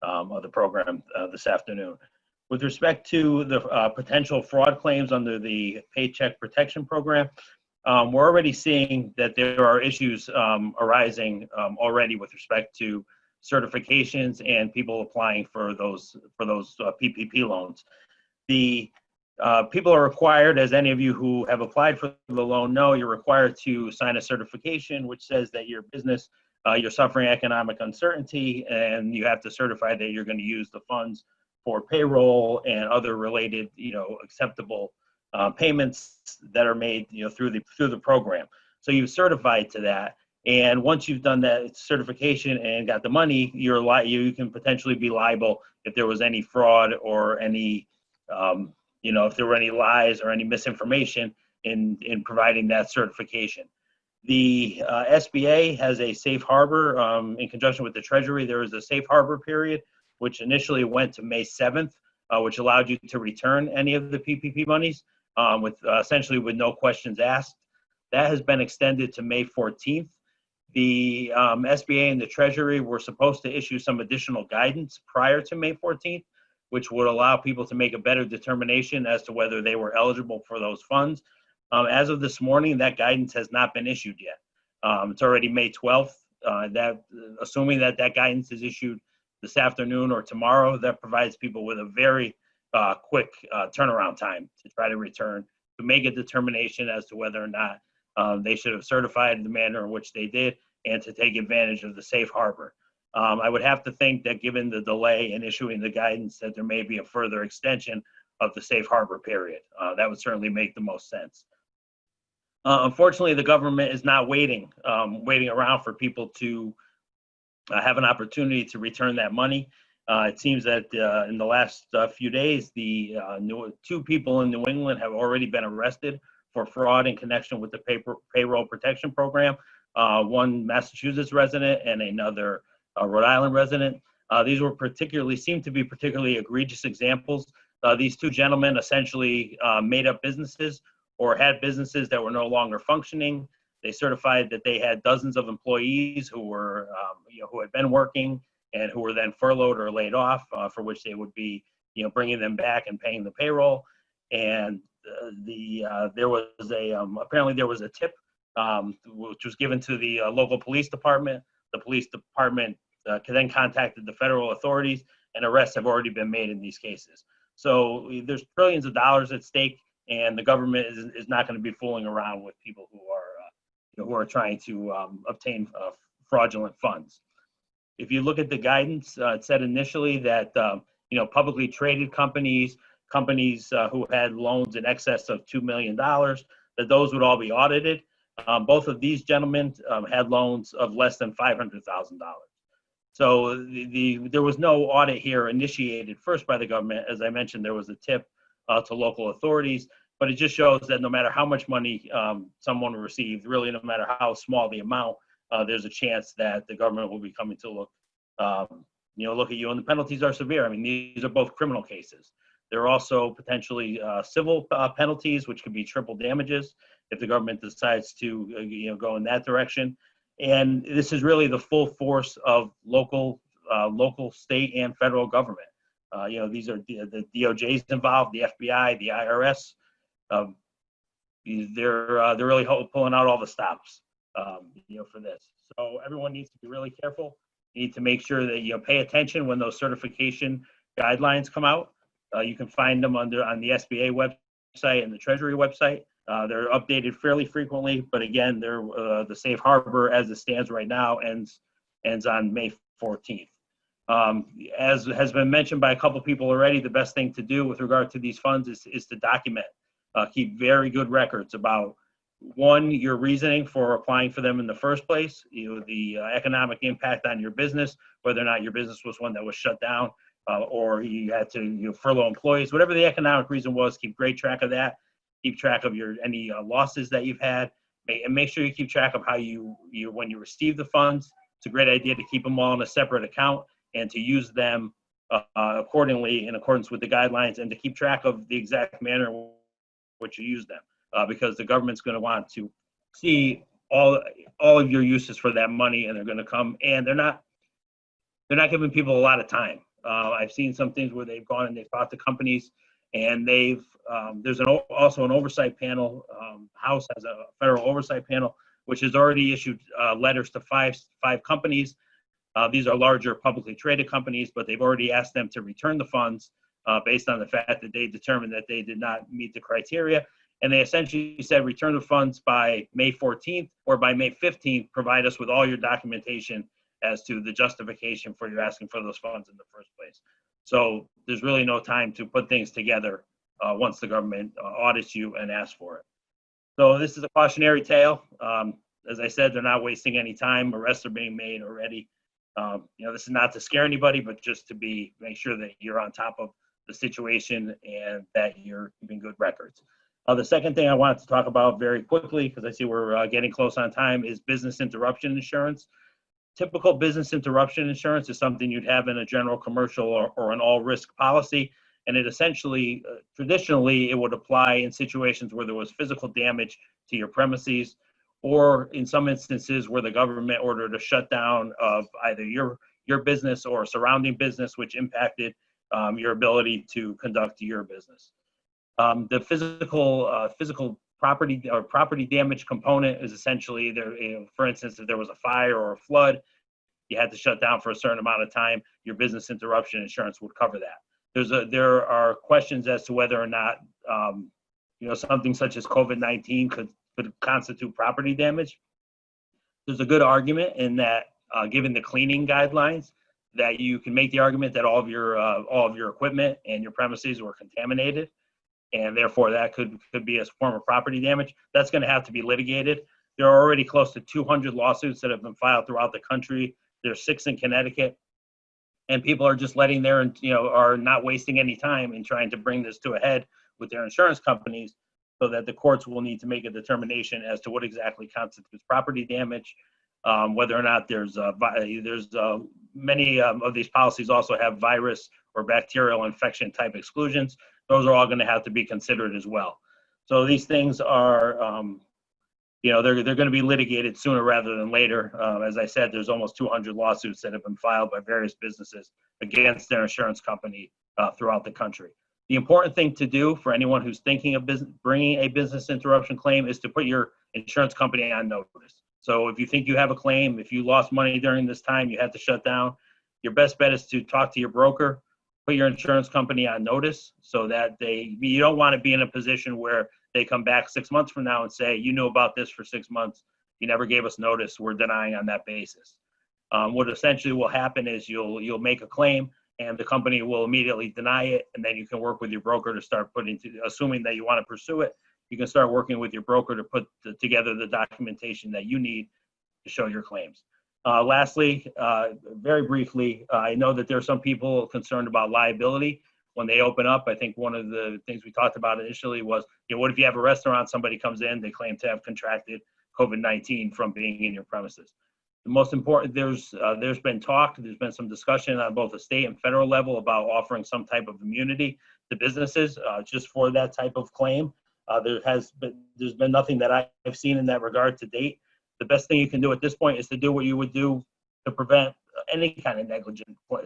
of the program this afternoon. With respect to the potential fraud claims under the Paycheck Protection Program, we're already seeing that there are issues arising already with respect to certifications and people applying for those PPP loans. The people are required, as any of you who have applied for the loan know, you're required to sign a certification which says that your business, you're suffering economic uncertainty, and you have to certify that you're going to use the funds for payroll and other related, acceptable payments that are made, through the program. So you've certified to that, and once you've done that certification and got the money, you can potentially be liable if there was any fraud or any, if there were any lies or any misinformation in providing that certification. The SBA has a safe harbor in conjunction with the Treasury. There is a safe harbor period, which initially went to May 7th, which allowed you to return any of the PPP monies essentially with no questions asked. That has been extended to May 14th. The SBA and the Treasury were supposed to issue some additional guidance prior to May 14th, which would allow people to make a better determination as to whether they were eligible for those funds. As of this morning, that guidance has not been issued yet. It's already May 12th. Assuming that guidance is issued this afternoon or tomorrow, that provides people with a very quick turnaround time to try to return, to make a determination as to whether or not they should have certified in the manner in which they did, and to take advantage of the safe harbor. I would have to think that given the delay in issuing the guidance, that there may be a further extension of the safe harbor period. That would certainly make the most sense. Unfortunately, the government is not waiting around for people to have an opportunity to return that money. It seems that in the last few days, the two people in New England have already been arrested for fraud in connection with the Payroll Protection Program. One Massachusetts resident and another Rhode Island resident. These seem to be particularly egregious examples. These two gentlemen essentially made up businesses or had businesses that were no longer functioning. They certified that they had dozens of employees who were, who had been working and who were then furloughed or laid off, for which they would be, bringing them back and paying the payroll. And there was apparently there was a tip which was given to the local police department. The police department then contacted the federal authorities, and arrests have already been made in these cases. So there's trillions of dollars at stake, and the government is not going to be fooling around with people who are trying to obtain fraudulent funds. If you look at the guidance, it said initially that publicly traded companies who had loans in excess of $2 million, that those would all be audited. Both of these gentlemen had loans of less than $500,000. So there was no audit here initiated first by the government. As I mentioned, there was a tip to local authorities, but it just shows that no matter how much money someone received, really no matter how small the amount, there's a chance that the government will be coming to look at you, and the penalties are severe. I mean, these are both criminal cases. There are also potentially civil penalties, which could be triple damages if the government decides to go in that direction. And this is really the full force of local local, state, and federal government. These are the DOJ's involved, the FBI, the IRS. They're really pulling out all the stops, for this. So everyone needs to be really careful. You need to make sure that pay attention when those certification guidelines come out. You can find them on the SBA website and the Treasury website. They're updated fairly frequently, but again, they're the safe harbor as it stands right now ends on May 14th. As has been mentioned by a couple people already, the best thing to do with regard to these funds is to document. Keep very good records about, one, your reasoning for applying for them in the first place, the economic impact on your business, whether or not your business was one that was shut down, or you had to furlough employees, whatever the economic reason was. Keep great track of that. Keep track of any losses that you've had, and make sure you keep track of how when you receive the funds. It's a great idea to keep them all in a separate account and to use them accordingly in accordance with the guidelines, and to keep track of the exact manner in which you use them, because the government's going to want to see all of your uses for that money, and they're going to come, and they're not giving people a lot of time. I've seen some things where they've gone and they've talked to companies, and there's also an oversight panel. House has a federal oversight panel, which has already issued letters to five companies. These are larger publicly traded companies, but they've already asked them to return the funds based on the fact that they determined that they did not meet the criteria. And they essentially said, return the funds by May 14th or by May 15th, provide us with all your documentation as to the justification for you asking for those funds in the first place. So there's really no time to put things together once the government audits you and asks for it. So this is a cautionary tale. As I said, they're not wasting any time. Arrests are being made already. This is not to scare anybody, but just to make sure that you're on top of the situation and that you're keeping good records. The second thing I wanted to talk about very quickly, because I see we're getting close on time, is business interruption insurance. Typical business interruption insurance is something you'd have in a general commercial or an all-risk policy, and it essentially, traditionally, it would apply in situations where there was physical damage to your premises, or in some instances where the government ordered a shutdown of either your business or surrounding business, which impacted your ability to conduct your business. The physical property or property damage component is essentially there. For instance, if there was a fire or a flood, you had to shut down for a certain amount of time, your business interruption insurance would cover that. There are questions as to whether or not something such as COVID-19 could constitute property damage. There's a good argument in that, given the cleaning guidelines, that you can make the argument that all of your equipment and your premises were contaminated, and therefore that could be a form of property damage. That's going to have to be litigated. There are already close to 200 lawsuits that have been filed throughout the country. There's 6 in Connecticut, and people are just are not wasting any time in trying to bring this to a head with their insurance companies, so that the courts will need to make a determination as to what exactly constitutes property damage, whether or not there's many of these policies also have virus or bacterial infection type exclusions. Those are all going to have to be considered as well. So these things are, they're going to be litigated sooner rather than later. As I said, there's almost 200 lawsuits that have been filed by various businesses against their insurance company throughout the country. The important thing to do for anyone who's thinking of bringing a business interruption claim is to put your insurance company on notice. So if you think you have a claim, if you lost money during this time, you had to shut down, your best bet is to talk to your broker, put your insurance company on notice, so that you don't want to be in a position where they come back 6 months from now and say, you knew about this for 6 months, you never gave us notice, we're denying on that basis. What essentially will happen is you'll make a claim, and the company will immediately deny it, and then you can work with your broker to start assuming that you want to pursue it, you can start working with your broker to put together the documentation that you need to show your claims. Lastly, very briefly, I know that there are some people concerned about liability when they open up. I think one of the things we talked about initially was, what if you have a restaurant, somebody comes in, they claim to have contracted COVID-19 from being in your premises. The most important, there's been some discussion on both the state and federal level about offering some type of immunity to businesses just for that type of claim. There's been nothing that I've seen in that regard to date. The best thing you can do at this point is to do what you would do to prevent any kind of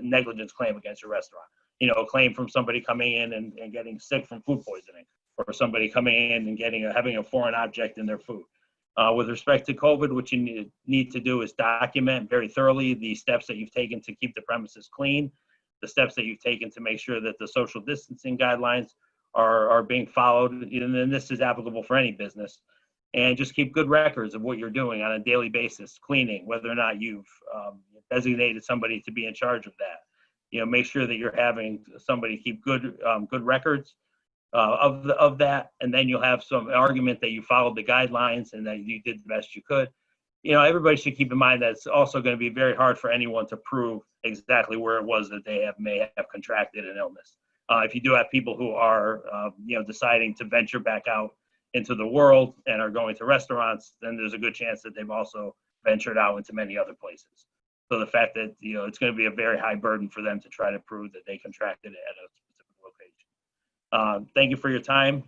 negligence claim against your restaurant. You know, a claim from somebody coming in and getting sick from food poisoning, or somebody coming in and having a foreign object in their food. With respect to COVID, what you need to do is document very thoroughly the steps that you've taken to keep the premises clean, the steps that you've taken to make sure that the social distancing guidelines are being followed, and then this is applicable for any business. And just keep good records of what you're doing on a daily basis, cleaning, whether or not you've designated somebody to be in charge of that. You know, make sure that you're having somebody keep good records of that, and then you'll have some argument that you followed the guidelines and that you did the best you could. You know, everybody should keep in mind that it's also going to be very hard for anyone to prove exactly where it was that they may have contracted an illness. If you do have people who are, deciding to venture back out into the world and are going to restaurants, then there's a good chance that they've also ventured out into many other places. So the fact that, it's going to be a very high burden for them to try to prove that they contracted it at a specific location. Thank you for your time.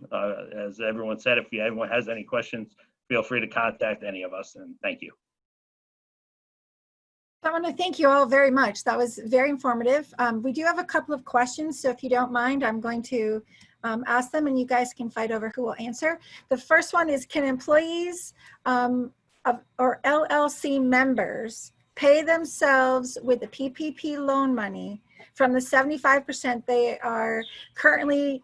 As everyone said, if anyone has any questions, feel free to contact any of us, and thank you. I want to thank you all very much. That was very informative. We do have a couple of questions, so if you don't mind, I'm going to ask them and you guys can fight over who will answer. The first one is, can employees or LLC members pay themselves with the PPP loan money from the 75% they are currently,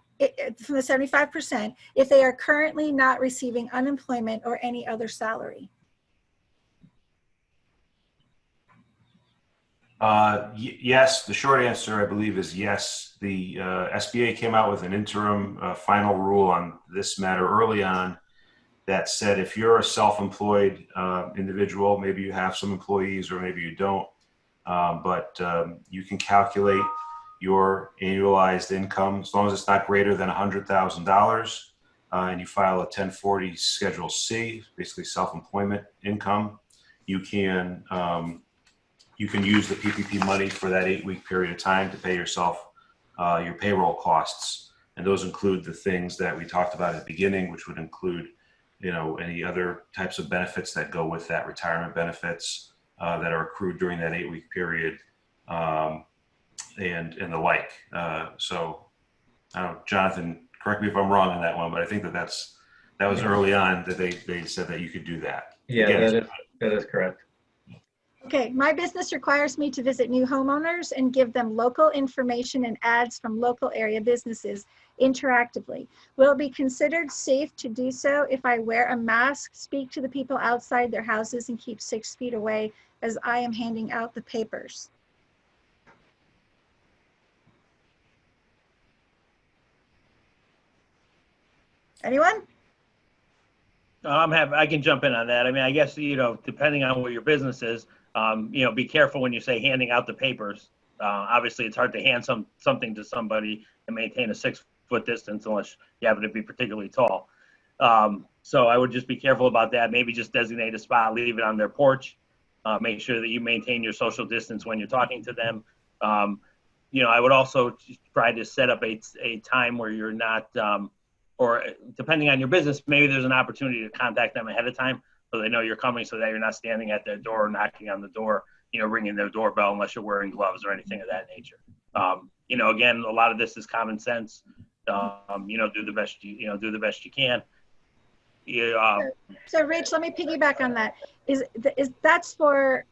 from the 75% if they are currently not receiving unemployment or any other salary? Yes, the short answer, I believe, is yes. The SBA came out with an interim final rule on this matter early on that said if you're a self-employed individual, maybe you have some employees or maybe you don't, but you can calculate your annualized income as long as it's not greater than $100,000 and you file a 1040 Schedule C, basically self-employment income. You can use the PPP money for that 8-week period of time to pay yourself your payroll costs. And those include the things that we talked about at the beginning, which would include, any other types of benefits that go with that, retirement benefits that are accrued during that 8-week period, and the like. So I don't know, Jonathan, correct me if I'm wrong on that one, but I think that was early on that they said that you could do that. Yeah, Again, that is correct. Okay, my business requires me to visit new homeowners and give them local information and ads from local area businesses interactively. Will it be considered safe to do so if I wear a mask, speak to the people outside their houses, and keep 6 feet away as I am handing out the papers? Anyone? I can jump in on that. I mean, I guess, depending on what your business is, be careful when you say handing out the papers. Obviously, it's hard to hand something to somebody and maintain a 6-foot distance unless you happen to be particularly tall. So I would just be careful about that. Maybe just designate a spot, leave it on their porch. Make sure that you maintain your social distance when you're talking to them. I would also try to set up a time where you're not, or depending on your business, maybe there's an opportunity to contact them ahead of time so they know you're coming, so that you're not standing at their door, knocking on the door, ringing their doorbell unless you're wearing gloves or anything of that nature. Again, a lot of this is common sense. Do the best you can. So Rich, let me piggyback on that. Is that's for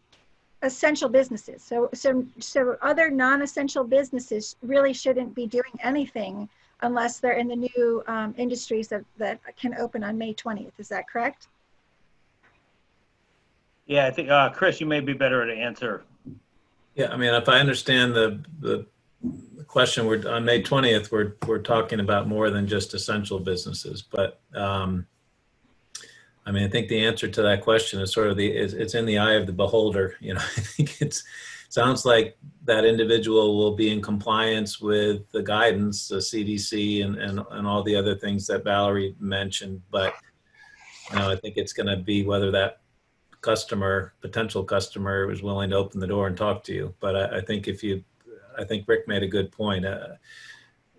essential businesses. So other non-essential businesses really shouldn't be doing anything unless they're in the new industries that can open on May 20th. Is that correct? Yeah, I think, Chris, you may be better to answer. Yeah, I mean, if I understand the question, we're on May 20th, we're talking about more than just essential businesses. But I mean, I think the answer to that question is sort of it's in the eye of the beholder. I think sounds like that individual will be in compliance with the guidance, the CDC and all the other things that Valerie mentioned. But, I think it's going to be whether that potential customer is willing to open the door and talk to you. But I think I think Rick made a good point.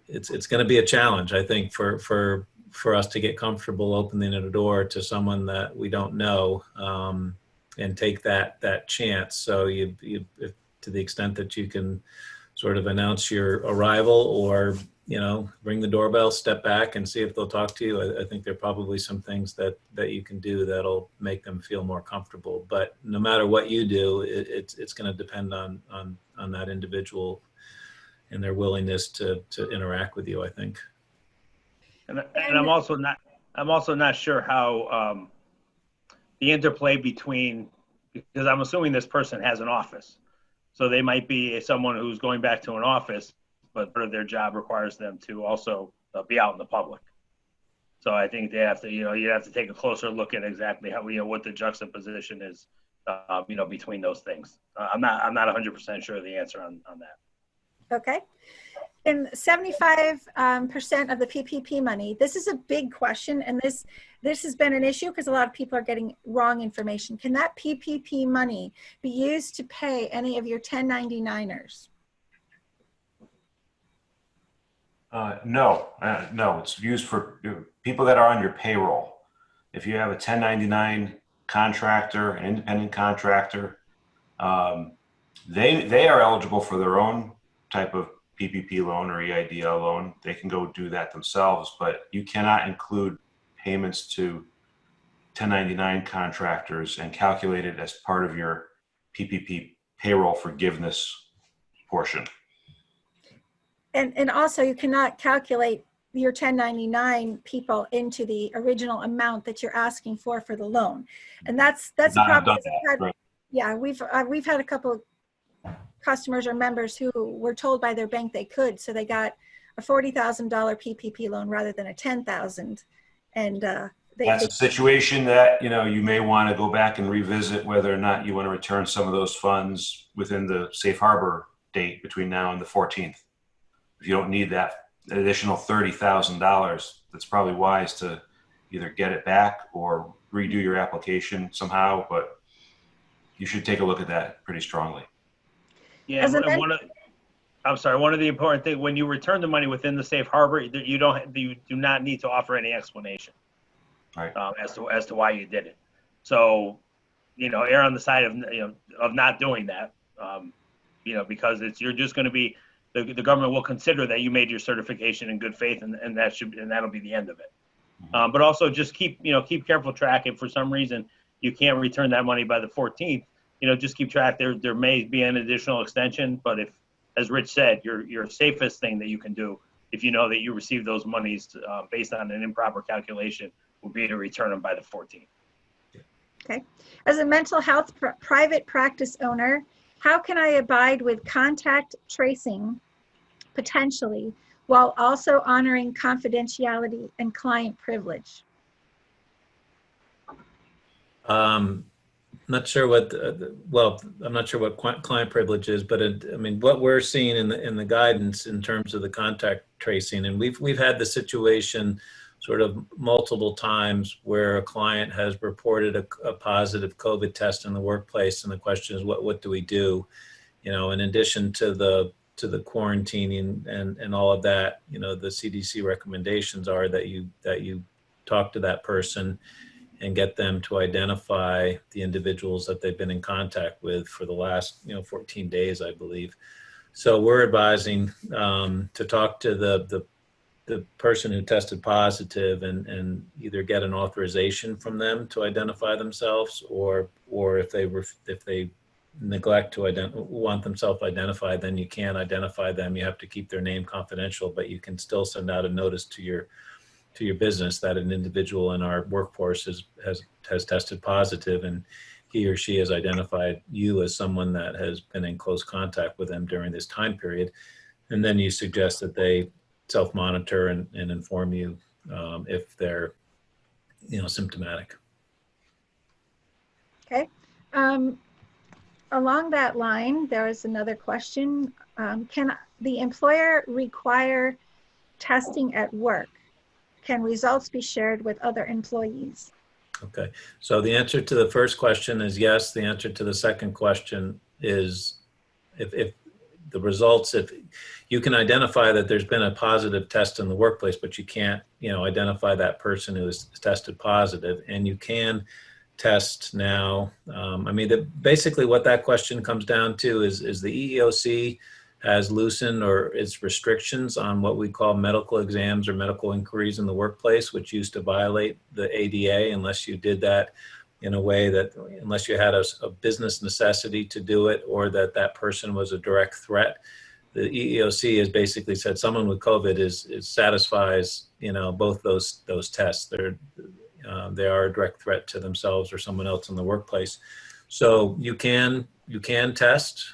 It's going to be a challenge, I think, for us to get comfortable opening a door to someone that we don't know. take that chance. So if, to the extent that you can sort of announce your arrival, or ring the doorbell, step back and see if they'll talk to you. I think there are probably some things that you can do that'll make them feel more comfortable. But no matter what you do, it's going to depend on that individual and their willingness to interact with you, I think. And I'm also not sure how the interplay between, because I'm assuming this person has an office, so they might be someone who's going back to an office, but part of their job requires them to also be out in the public. So I think they have to, you have to take a closer look at exactly how, what the juxtaposition is, between those things. I'm not 100% sure of the answer on that. Okay. In 75% of the PPP money, this is a big question, and this has been an issue because a lot of people are getting wrong information. Can that PPP money be used to pay any of your 1099ers? No, it's used for people that are on your payroll. If you have a 1099 contractor, an independent contractor, they are eligible for their own type of PPP loan or EIDL loan. They can go do that themselves, but you cannot include payments to 1099 contractors and calculate it as part of your PPP payroll forgiveness portion. And also you cannot calculate your 1099 people into the original amount that you're asking for the loan. And that's a problem. Right. Yeah, we've had a couple of customers or members who were told by their bank they could, so they got a $40,000 PPP loan rather than a $10,000. And that's a situation that you may want to go back and revisit whether or not you want to return some of those funds within the safe harbor date between now and the 14th. If you don't need that additional $30,000, that's probably wise to either get it back or redo your application somehow, but you should take a look at that pretty strongly. Yeah, one of the important things, when you return the money within the safe harbor, you do not need to offer any explanation, right? As to why you did it. So, err on the side of not doing that, because you're just going to be, the government will consider that you made your certification in good faith, and that'll be the end of it. Mm-hmm. But also just keep careful track. If for some reason you can't return that money by the 14th, just keep track. There may be an additional extension, but if, as Rich said, your safest thing that you can do, if you know that you received those monies based on an improper calculation, would be to return them by the 14th. Okay. As a mental health private practice owner, how can I abide with contact tracing potentially while also honoring confidentiality and client privilege? Not sure what, I'm not sure what client privilege is, but what we're seeing in the guidance in terms of the contact tracing, and we've had the situation sort of multiple times where a client has reported a positive COVID test in the workplace, and the question is, what do we do? In addition to the quarantining and all of that, the CDC recommendations are that you talk to that person and get them to identify the individuals that they've been in contact with for the last 14 days, I believe. So we're advising to talk to the person who tested positive and either get an authorization from them to identify themselves, or if they neglect to want themselves identified, then you can't identify them. You have to keep their name confidential, but you can still send out a notice to your business that an individual in our workforce has tested positive, and he or she has identified you as someone that has been in close contact with them during this time period. And then you suggest that they self-monitor and inform you if they're symptomatic. Okay. Along that line, there is another question. Can the employer require testing at work? Can results be shared with other employees? Okay, so the answer to the first question is yes. The answer to the second question is if the results, if you can identify that there's been a positive test in the workplace, but you can't, identify that person who is tested positive, and you can test now. I mean, basically what that question comes down to is the EEOC has loosened or its restrictions on what we call medical exams or medical inquiries in the workplace, which used to violate the ADA unless you did that in a way that, unless you had a business necessity to do it or that person was a direct threat. The EEOC has basically said someone with COVID is satisfies, both those tests. They are a direct threat to themselves or someone else in the workplace. So you can test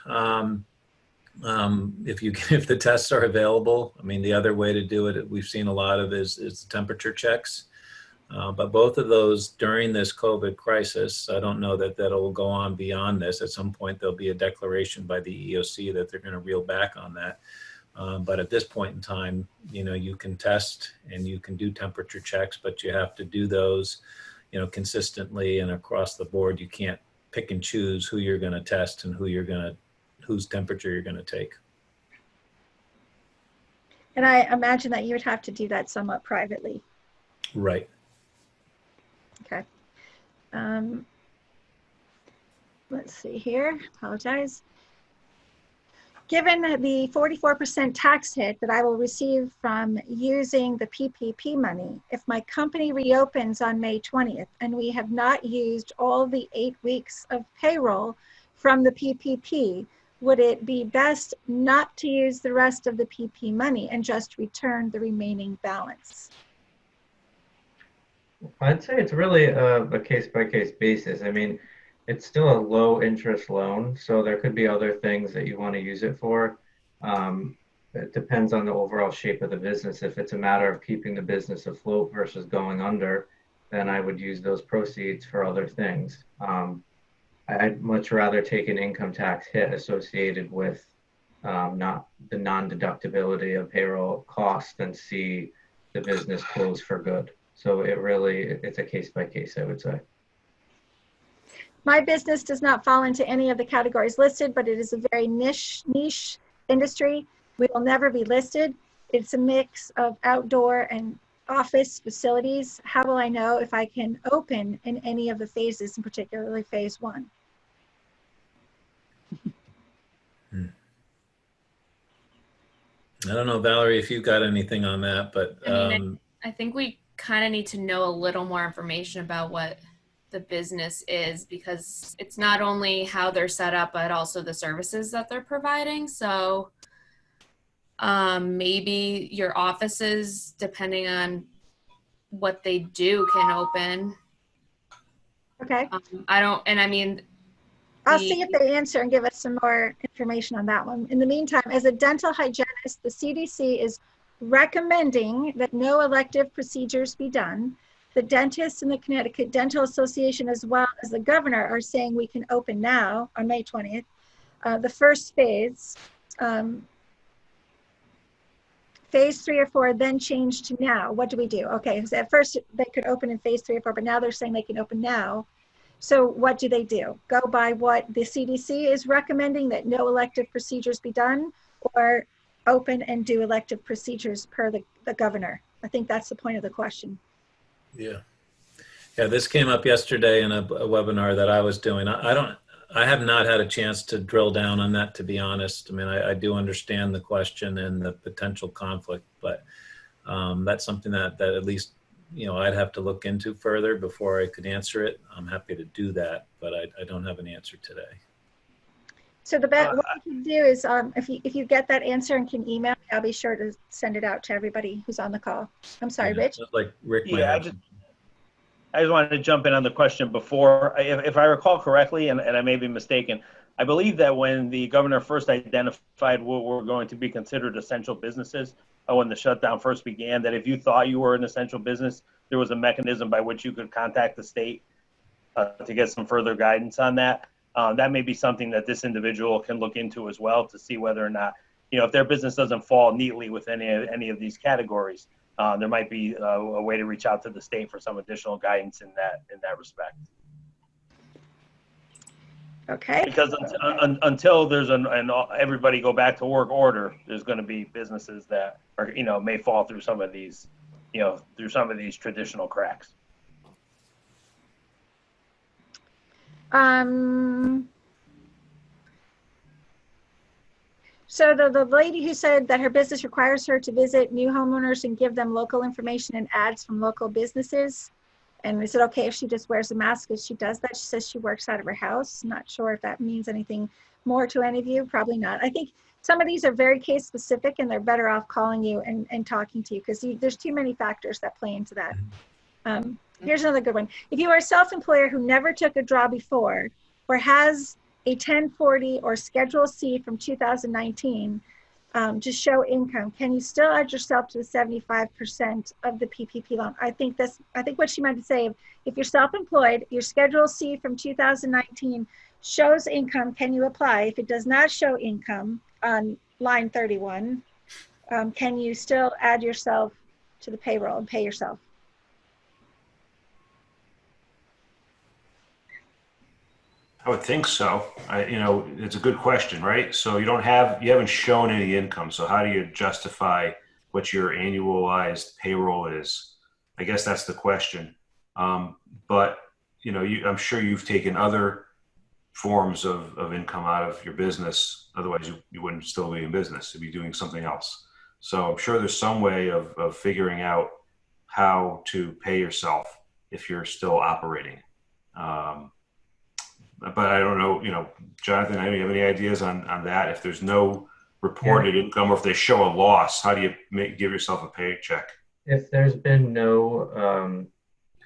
if the tests are available. I mean, the other way to do it, we've seen a lot of is temperature checks. But both of those during this COVID crisis, I don't know that that'll go on beyond this. At some point, there'll be a declaration by the EEOC that they're going to reel back on that. But at this point in time, you can test and you can do temperature checks, but you have to do those, consistently and across the board. You can't pick and choose who you're going to test and whose temperature you're going to take. And I imagine that you would have to do that somewhat privately. Right. Okay. Let's see here. Apologize. Given the 44% tax hit that I will receive from using the PPP money, if my company reopens on May 20th and we have not used all the 8 weeks of payroll from the PPP, would it be best not to use the rest of the PP money and just return the remaining balance? I'd say it's really a case-by-case basis. I mean, it's still a low interest loan, so there could be other things that you want to use it for. It depends on the overall shape of the business. If it's a matter of keeping the business afloat versus going under, then I would use those proceeds for other things. I'd much rather take an income tax hit associated with not the non-deductibility of payroll costs than see the business close for good. So it's a case by case, I would say. My business does not fall into any of the categories listed, but it is a very niche industry. We will never be listed. It's a mix of outdoor and office facilities. How will I know if I can open in any of the phases, and particularly phase 1? I don't know, Valerie, if you've got anything on that, but I think we kind of need to know a little more information about what the business is, because it's not only how they're set up, but also the services that they're providing. So maybe your offices, depending on what they do, can open. Okay. I'll see if they answer and give us some more information on that one. In the meantime, as a dental hygienist, the CDC is recommending that no elective procedures be done. The dentists in the Connecticut Dental Association, as well as the governor, are saying we can open now on May 20th. The first phase, phase 3 or 4, then changed to now. What do we do? Okay, so at first they could open in phase 3 or 4, but now they're saying they can open now. So what do? Go by what the CDC is recommending, that no elective procedures be done, or open and do elective procedures per the governor? I think that's the point of the question. Yeah, this came up yesterday in a webinar that I was doing. I have not had a chance to drill down on that, to be honest. I mean, I do understand the question and the potential conflict, but that's something that at least, I'd have to look into further before I could answer it. I'm happy to do that, but I don't have an answer today. So what you can do is, if you get that answer and can email me, I'll be sure to send it out to everybody who's on the call. I'm sorry, Rich. Like Rick. Yeah, I just wanted to jump in on the question before. If I recall correctly, and I may be mistaken, I believe that when the governor first identified what were going to be considered essential businesses, when the shutdown first began, that if you thought you were an essential business, there was a mechanism by which you could contact the state to get some further guidance on that. That may be something that this individual can look into as well, to see whether or not, if their business doesn't fall neatly within any of these categories, there might be a way to reach out to the state for some additional guidance in that respect. Okay. Because until there's an everybody go back to work order, there's going to be businesses that are, may fall through some of these, through some of these traditional cracks. So the lady who said that her business requires her to visit new homeowners and give them local information and ads from local businesses. And is it okay if she just wears a mask as she does that? She says she works out of her house. Not sure if that means anything more to any of you. Probably not. I think some of these are very case specific and they're better off calling you and talking to you because there's too many factors that play into that. Here's another good one. If you are a self-employer who never took a draw before or has a 1040 or Schedule C from 2019 to show income, can you still add yourself to the 75% of the PPP loan? I think what she meant to say, if you're self-employed, your Schedule C from 2019 shows income, can you apply? If it does not show income on line 31, can you still add yourself to the payroll and pay yourself? I would think so. It's a good question, right? So you haven't shown any income. So how do you justify what your annualized payroll is? I guess that's the question. But I'm sure you've taken other forms of income out of your business. Otherwise you wouldn't still be in business. You'd be doing something else. So I'm sure there's some way of figuring out how to pay yourself if you're still operating. But I don't know, Jonathan, do you have any ideas on that? If there's no reported income or if they show a loss, how do you give yourself a paycheck? If there's been no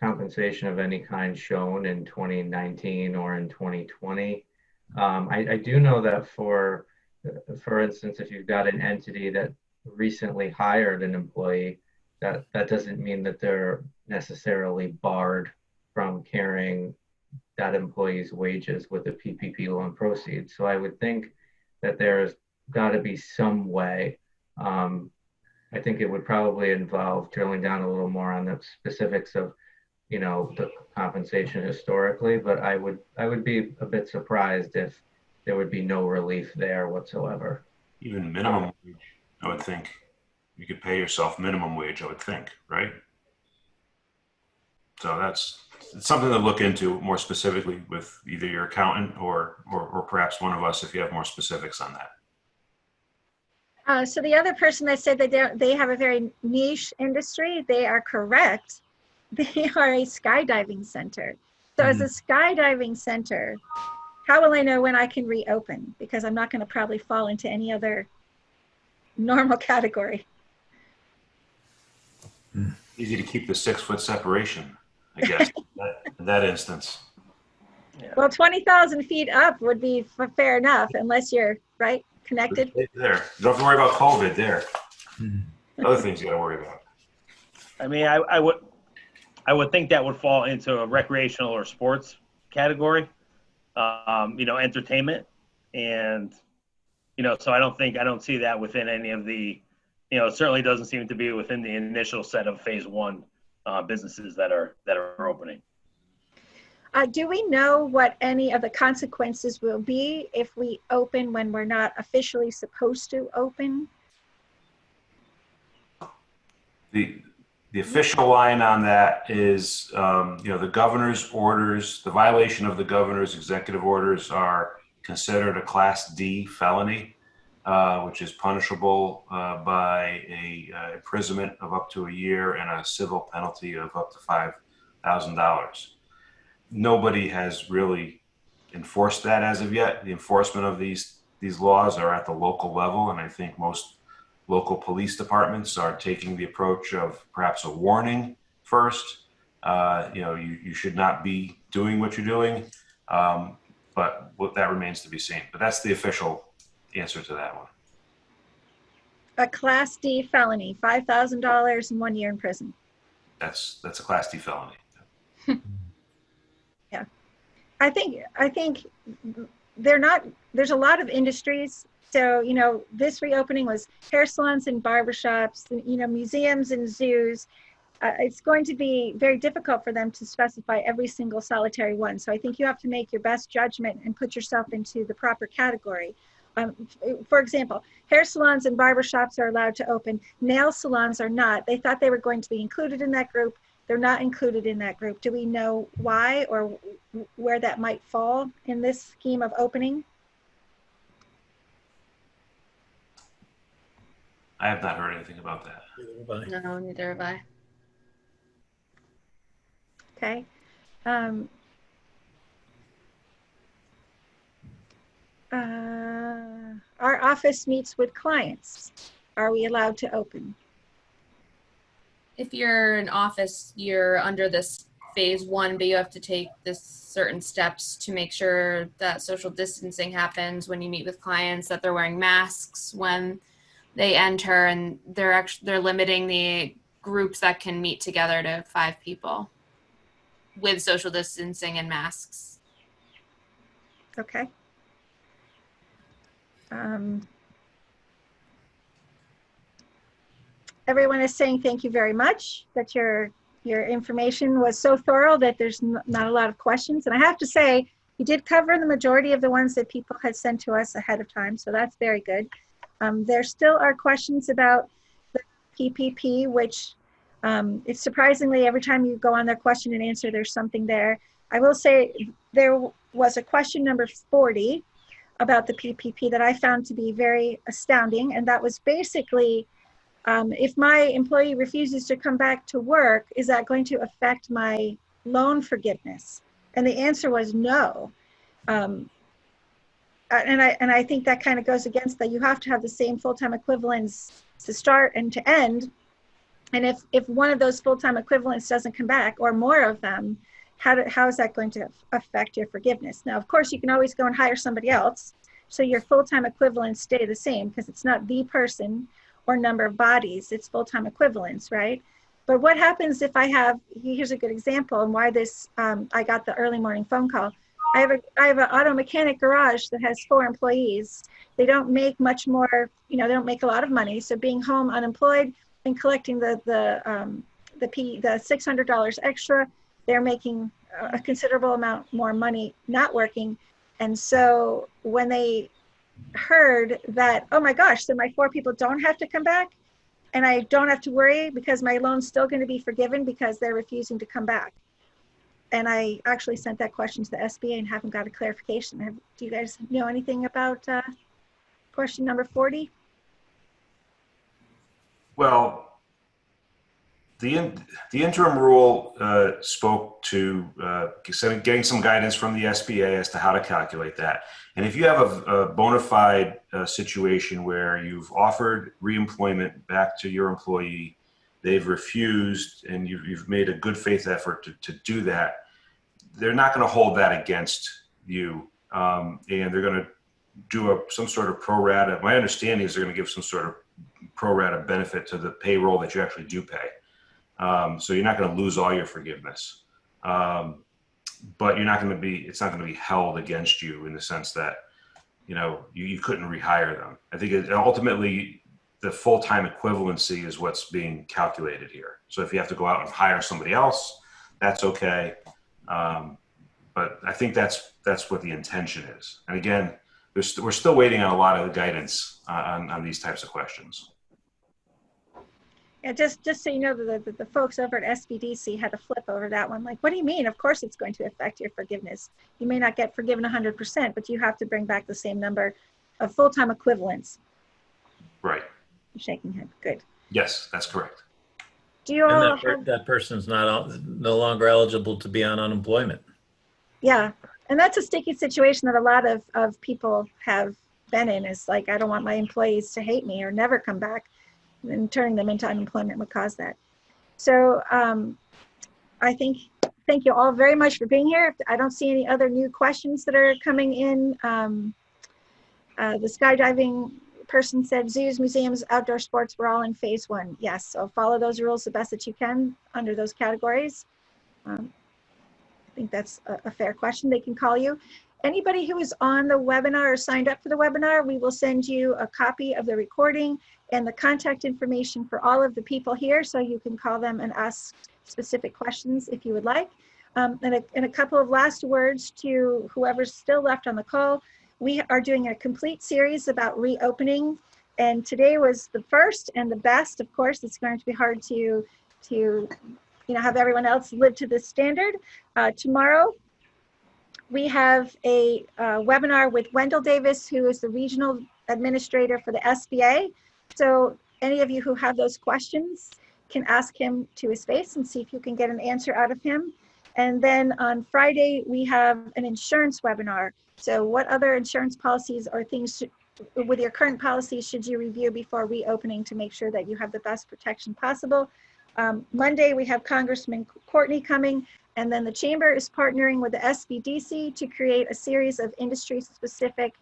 compensation of any kind shown in 2019 or in 2020, I do know that for instance, if you've got an entity that recently hired an employee, that doesn't mean that they're necessarily barred from carrying that employee's wages with the PPP loan proceeds. So I would think that there's got to be some way. I think it would probably involve drilling down a little more on the specifics of, the compensation historically, but I would be a bit surprised if there would be no relief there whatsoever. Even minimum wage, I would think. You could pay yourself minimum wage, I would think, right? So it's something to look into more specifically with either your accountant or perhaps one of us if you have more specifics on that. So the other person that said that they have a very niche industry, they are correct. They are a skydiving center. So as a skydiving center, how will I know when I can reopen? Because I'm not going to probably fall into any other normal category. Easy to keep the 6-foot separation, I guess, in that instance. Yeah. Well, 20,000 feet up would be fair enough, unless you're connected. There, you don't have to worry about COVID there. Other things you got to worry about. I mean, I would think that would fall into a recreational or sports category, entertainment. And, so I don't see that within any of the, it certainly doesn't seem to be within the initial set of phase one businesses that are opening. Do we know what any of the consequences will be if we open when we're not officially supposed to open? The official line on that is, the governor's orders, the violation of the governor's executive orders are considered a Class D felony, which is punishable by a imprisonment of up to a year and a civil penalty of up to $5,000. Nobody has really enforced that as of yet. The enforcement of these laws are at the local level, and I think most local police departments are taking the approach of perhaps a warning first. You should not be doing what you're doing, but that remains to be seen. But that's the official answer to that one. A Class D felony, $5,000 and 1 year in prison. That's a Class D felony. Yeah, I think there's a lot of industries. So, this reopening was hair salons and barbershops, museums and zoos. It's going to be very difficult for them to specify every single solitary one. So I think you have to make your best judgment and put yourself into the proper category. For example, hair salons and barbershops are allowed to open. Nail salons are not. They thought they were going to be included in that group. They're not included in that group. Do we know why, or where that might fall in this scheme of opening? I have not heard anything about that. No, neither have I. Okay. Our office meets with clients. Are we allowed to open? If you're an office, you're under this phase 1, but you have to take this certain steps to make sure that social distancing happens when you meet with clients, that they're wearing masks when they enter, and they're limiting the groups that can meet together to 5 people with social distancing and masks. Okay. Everyone is saying thank you very much, that your information was so thorough that there's not a lot of questions. And I have to say, you did cover the majority of the ones that people had sent to us ahead of time, so that's very good. There still are questions about the PPP, which it's surprisingly every time you go on their question and answer, there's something there. I will say there was a question number 40 about the PPP that I found to be very astounding, and that was basically, if my employee refuses to come back to work, is that going to affect my loan forgiveness? And the answer was no. And I think that kind of goes against that. You have to have the same full-time equivalents to start and to end. And if one of those full-time equivalents doesn't come back, or more of them, how is that going to affect your forgiveness? Now, of course, you can always go and hire somebody else, so your full-time equivalents stay the same, because it's not the person or number of bodies, it's full-time equivalents, right? But what happens if I have, here's a good example, and why this, I got the early morning phone call. I have an auto mechanic garage that has 4 employees. They don't make much more, they don't make a lot of money. So being home unemployed and collecting the $600 extra, they're making a considerable amount more money not working. And so when they heard that, oh my gosh, so my 4 people don't have to come back and I don't have to worry because my loan's still going to be forgiven because they're refusing to come back. And I actually sent that question to the SBA and haven't got a clarification. Do you guys know anything about question number 40? Well, the interim rule spoke to getting some guidance from the SBA as to how to calculate that. And if you have a bona fide situation where you've offered reemployment back to your employee, they've refused, and you've made a good faith effort to do that, they're not going to hold that against you, and they're going to do some sort of pro rata. My understanding is they're going to give some sort of pro rata benefit to the payroll that you actually do pay. So you're not going to lose all your forgiveness, but it's not going to be held against you in the sense that, you couldn't rehire them. I think ultimately the full-time equivalency is what's being calculated here. So if you have to go out and hire somebody else, that's okay. But I think that's what the intention is. And again, we're still waiting on a lot of guidance on these types of questions. Yeah, just so you know, the folks over at SBDC had a flip over that one. Like, what do you mean? Of course it's going to affect your forgiveness. You may not get forgiven 100%, but you have to bring back the same number of full-time equivalents. Right. I'm shaking head. Good. Yes, that's correct. Do you all And that person's no longer eligible to be on unemployment. Yeah, and that's a sticky situation that a lot of people have been in. Is like, I don't want my employees to hate me or never come back. And turning them into unemployment would cause that. So I think, thank you all very much for being here. I don't see any other new questions that are coming in. The skydiving person said zoos, museums, outdoor sports, we're all in phase 1. Yes, so follow those rules the best that you can under those categories. I think that's a fair question. They can call you. Anybody who is on the webinar or signed up for the webinar, we will send you a copy of the recording and the contact information for all of the people here, so you can call them and ask specific questions if you would like. And a couple of last words to whoever's still left on the call. We are doing a complete series about reopening, and today was the first and the best. Of course, it's going to be hard to have everyone else live to this standard. Tomorrow, we have a webinar with Wendell Davis, who is the regional administrator for the SBA. So any of you who have those questions can ask him to his face and see if you can get an answer out of him. And then on Friday, we have an insurance webinar. So what other insurance policies or things with your current policies should you review before reopening to make sure that you have the best protection possible? Monday, we have Congressman Courtney coming, and then the Chamber is partnering with the SBDC to create a series of industry-specific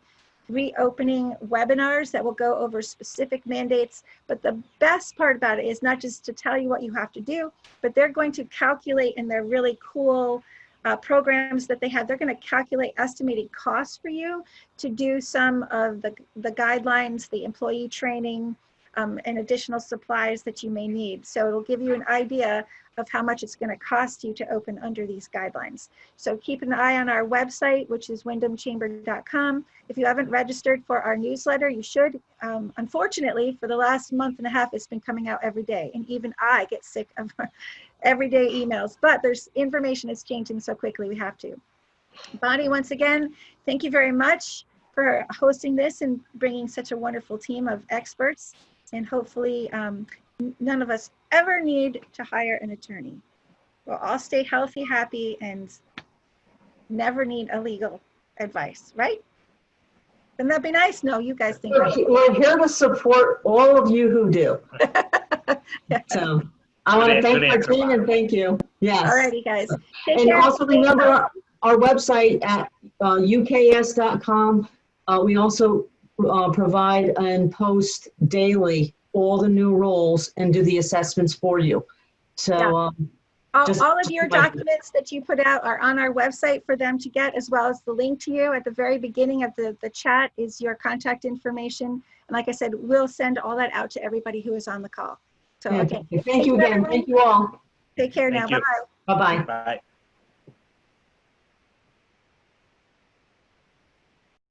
reopening webinars that will go over specific mandates. But the best part about it is not just to tell you what you have to do, but they're going to calculate in their really cool programs that they have. They're going to calculate estimated costs for you to do some of the guidelines, the employee training, and additional supplies that you may need. So it'll give you an idea of how much it's going to cost you to open under these guidelines. So keep an eye on our website, which is wyndhamchamber.com. If you haven't registered for our newsletter, you should. Unfortunately, for the last month and a half, it's been coming out every day. And even I get sick of everyday emails, but there's information is changing so quickly, we have to. Bonnie, once again, thank you very much for hosting this and bringing such a wonderful team of experts. And hopefully none of us ever need to hire an attorney. We'll all stay healthy, happy, and never need a legal advice, right? Wouldn't that be nice? No, you guys think. We're here to support all of you who do. So I want to thank our team and thank you. Yes. Alrighty, guys. Take And care. also remember our website at uks.com. We also provide and post daily all the new rules and do the assessments for you. So all of your documents that you put out are on our website for them to get, as well as the link to you at the very beginning of the chat is your contact information. And like I said, we'll send all that out to everybody who is on the call. So again, thank you again. Thank you all. Take care now. Bye-bye. Bye-bye. Bye.